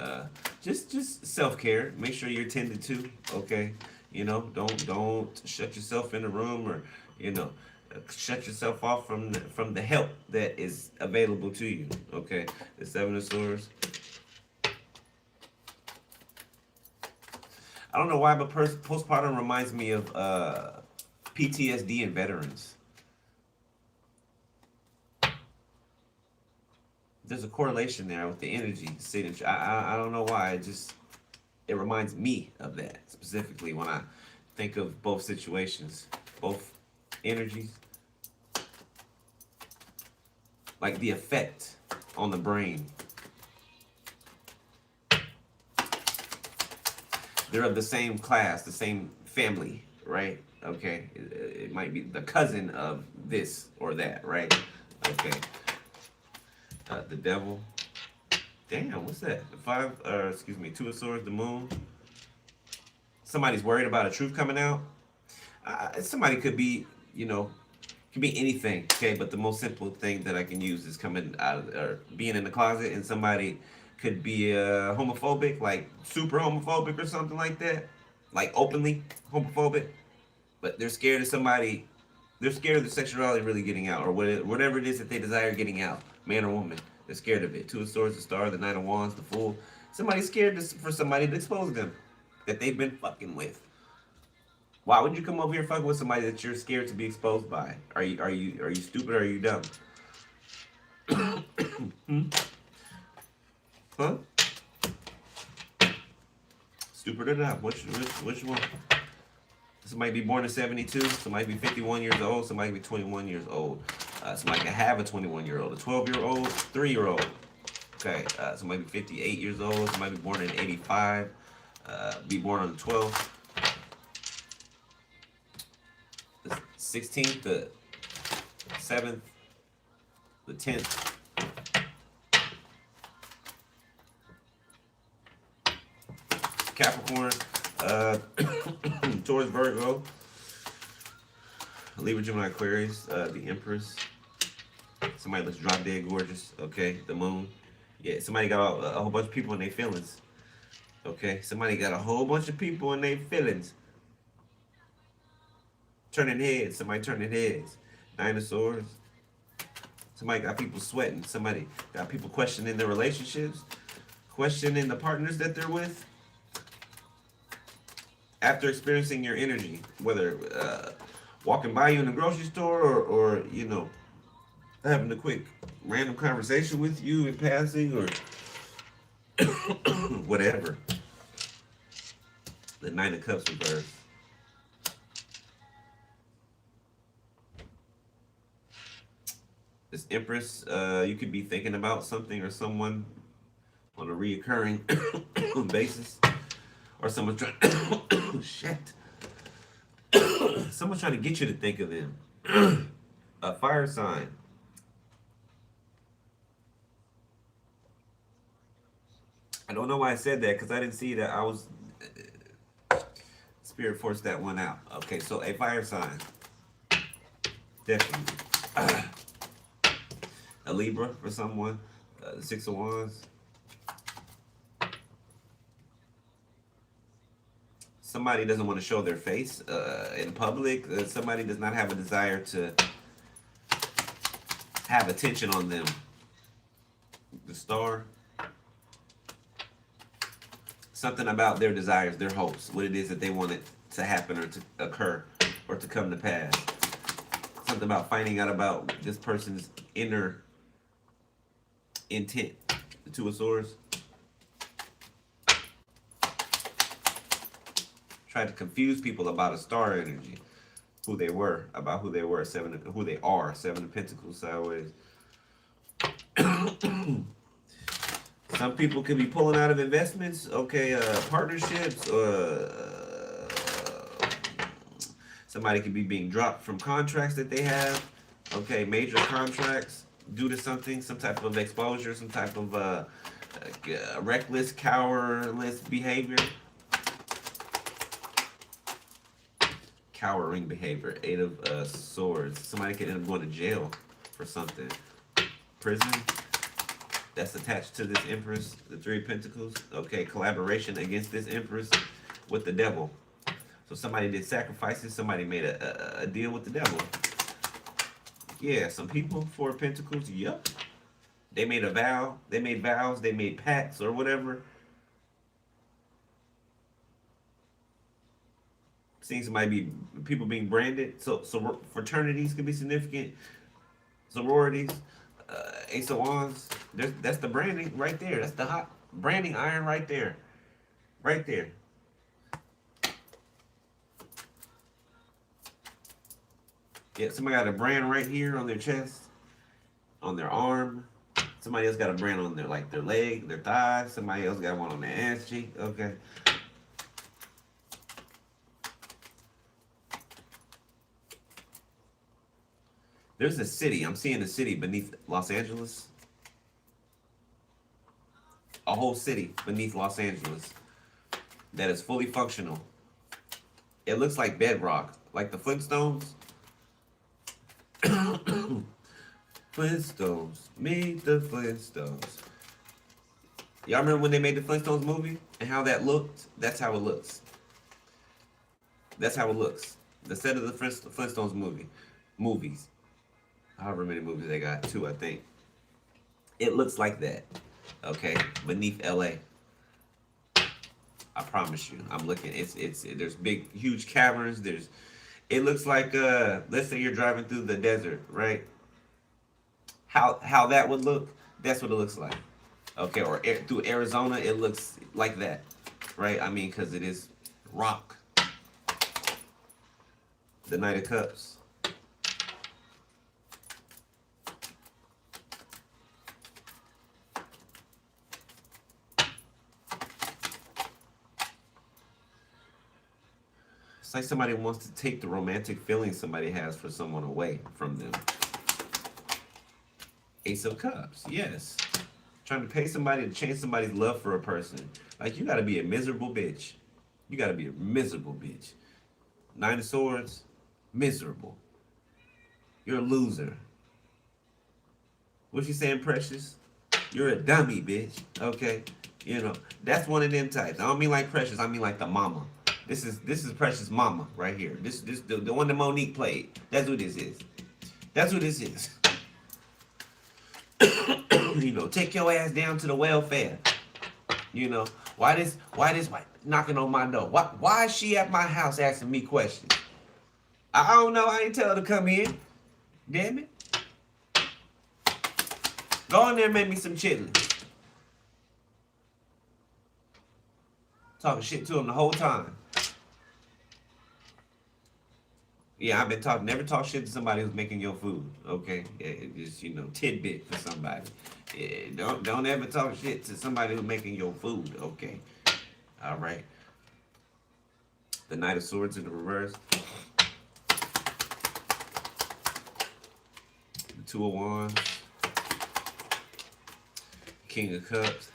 just self-care. Make sure you're tended to, okay? You know, don't shut yourself in a room, or, you know, shut yourself off from the help that is available to you, okay? The Seven of Swords. I don't know why, but postpartum reminds me of PTSD and veterans. There's a correlation there with the energy signature. I don't know why. It reminds me of that specifically when I think of both situations, both energies. Like the effect on the brain. They're of the same class, the same family, right? Okay, it might be the cousin of this or that, right? Okay. The Devil. Damn, what's that? Two of Swords, the Moon. somebody's worried about a truth coming out. Somebody could be, could be anything. Okay, but the most simple thing that I can use is coming out of or being in the closet, and somebody could be homophobic, like super homophobic or something like that, like openly homophobic, but they're scared of somebody. They're scared of the sexuality really getting out, or whatever it is that they desire getting out, man or woman. They're scared of it. Two of Swords, the Star, the Knight of Wands, the Fool. Somebody's scared for somebody to expose them that they've been fucking with. Why would you come over here fucking with somebody that you're scared to be exposed by? Are you stupid or are you dumb? Hmm? Huh? Stupid or dumb? Which one? Somebody be born in 72. Somebody be 51 years old. Somebody be 21 years old. Somebody can have a 21-year-old, a 12-year-old, 3-year-old. Okay. Somebody be 58 years old. Somebody be born in 85. Be born on the 12th. The 16th, the 7th, the 10th. Capricorn, Taurus, Virgo, Libra, Gemini, Aquarius, the Empress. Somebody looks drop dead gorgeous. Okay, the Moon. Yeah, somebody got a whole bunch of people in their feelings. Okay, somebody got a whole bunch of people in their feelings. Turning heads. Somebody turning heads. Nine of Swords. Somebody got people sweating. Somebody got people questioning their relationships, questioning the partners that they're with. After experiencing your energy, whether walking by you in the grocery store or having a quick random conversation with you in passing or whatever. The Nine of Cups reversed. This Empress, you could be thinking about something or someone on a reoccurring basis. Or someone's trying shit. Someone's trying to get you to think of them. A fire sign. I don't know why I said that because I didn't see that. I was Spirit forced that one out. Okay, so a fire sign. Definitely. A Libra for someone. The Six of Wands. Somebody doesn't want to show their face in public. Somebody does not have a desire to have attention on them. The Star. Something about their desires, their hopes, what it is that they want it to happen or to occur or to come to pass. Something about finding out about this person's inner intent. The Two of Swords. Tried to confuse people about a star energy, who they were, about who they were, who they are. Seven of Pentacles sideways. Some people could be pulling out of investments, okay, partnerships, somebody could be being dropped from contracts that they have, okay, major contracts due to something, some type of exposure, some type of reckless, cowardless behavior. Cowering behavior. Eight of Swords. Somebody could end up going to jail for something. Prison. That's attached to this Empress. The Three of Pentacles. Okay, collaboration against this Empress with the devil. So somebody did sacrifices. Somebody made a deal with the devil. Yeah, some people. Four of Pentacles. Yup. They made a vow. They made vows. They made pacts or whatever. Seeing people being branded. So fraternities could be significant. Sororities. Ace of Wands. That's the branding right there. That's the hot branding iron right there. Right there. Yeah, somebody got a brand right here on their chest, on their arm. Somebody else got a brand on their leg, their thigh. Somebody else got one on their ass cheek. Okay. There's a city. I'm seeing a city beneath Los Angeles. A whole city beneath Los Angeles that is fully functional. It looks like bedrock, like the Flintstones. Flintstones, meet the Flintstones. Y'all remember when they made the Flintstones movie and how that looked? That's how it looks. That's how it looks. The set of the Flintstones movies, however many movies they got, two I think. It looks like that. Okay, beneath LA. I promise you. I'm looking. It's there's big, huge caverns. There's. It looks like let's say you're driving through the desert, right? How that would look? That's what it looks like. Okay, or through Arizona, it looks like that, right? I mean, because it is rock. The Knight of Cups. It's like somebody wants to take the romantic feeling somebody has for someone away from them. Ace of Cups, yes. Trying to pay somebody to change somebody's love for a person. Like, you gotta be a miserable bitch. You gotta be a miserable bitch. Nine of Swords, miserable. You're a loser. What you saying, Precious? You're a dummy, bitch. Okay? You know, that's one of them types. I don't mean like Precious, I mean like the mama. This is Precious mama right here. This the one that Monique played. That's who this is. That's who this is. You know, take your ass down to the welfare. You know, why this knocking on my door? Why is she at my house asking me questions? I don't know. I ain't tell her to come in. Damn it. Go in there and make me some chitlins. Talking shit to him the whole time. Yeah, I've been talking. Never talk shit to somebody who's making your food. Okay, yeah, just tidbit for somebody. Yeah, don't ever talk shit to somebody who's making your food. Okay, all right. The Knight of Swords in the reverse. The Two of Wands. King of Cups.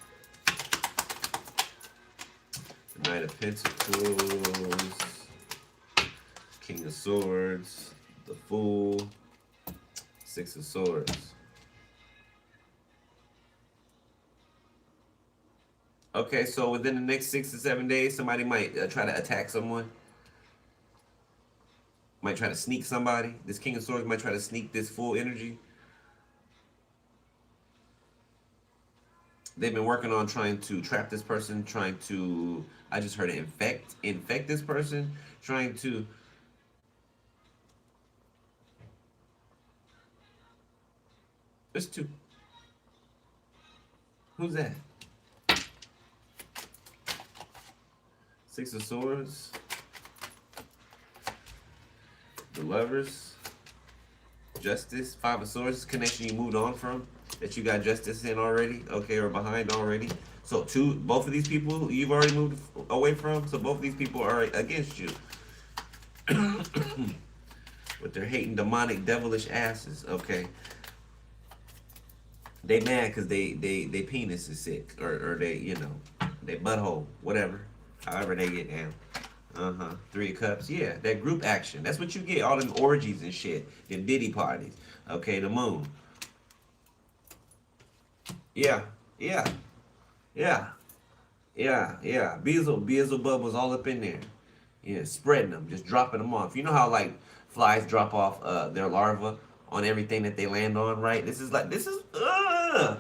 The Knight of Pentacles. King of Swords, the Fool, Six of Swords. Okay, so within the next 6 to 7 days, somebody might try to attack someone. Might try to sneak somebody. This King of Swords might try to sneak this full energy. They've been working on trying to trap this person, trying to, I just heard it, infect this person, trying to. There's two. Who's that? Six of Swords. The Lovers. Justice. Five of Swords. Connection you moved on from. That you got justice in already. Okay, or behind already. So both of these people you've already moved away from. So both of these people are against you. With their hating demonic devilish asses. Okay. They mad because they penis is sick, or they they butthole, whatever, however they get down. Three of Cups, yeah, that group action. That's what you get. All them orgies and shit, them Diddy parties. Okay, the Moon. Yeah, yeah, yeah, yeah. Beelzebub bubbles all up in there. Yeah, spreading them, just dropping them off. You know how like flies drop off their larvae on everything that they land on, right? This is uh,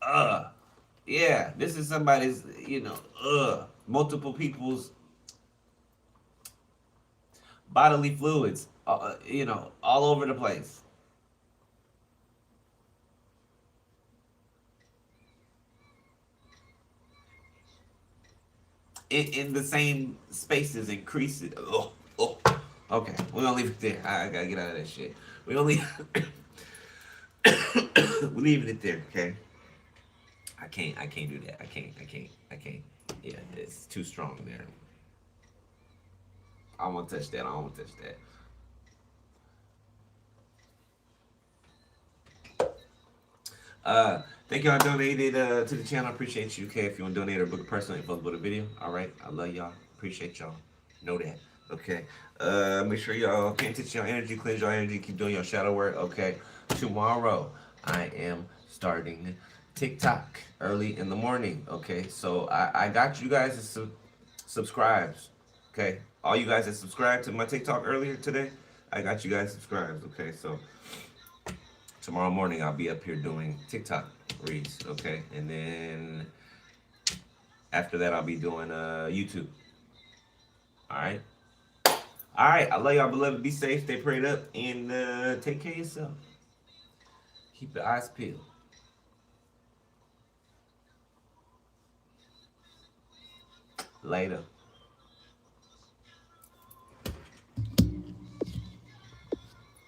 uh, yeah, this is somebody's, multiple people's bodily fluids, all over the place. In the same spaces and creases. Oh. Okay, we're gonna leave it there. I gotta get out of that shit. We only we're leaving it there, okay? I can't do that. I can't. Yeah, it's too strong there. I don't wanna touch that. I don't wanna touch that. Thank y'all donated to the channel. I appreciate you. Okay, if you want to donate or book a personal info about a video, all right. I love y'all. Appreciate y'all. Know that. Okay. Make sure y'all pay attention to your energy, cleanse your energy, keep doing your shadow work. Okay. Tomorrow I am starting TikTok early in the morning. Okay. So I got you guys to subscribes. Okay. All you guys that subscribed to my TikTok earlier today, I got you guys subscribed. Okay. So tomorrow morning I'll be up here doing TikTok reads. Okay. And then after that I'll be doing YouTube. All right. All right. I love y'all, beloved. Be safe. Stay prayed up. And take care of yourself. Keep your eyes peeled. Later.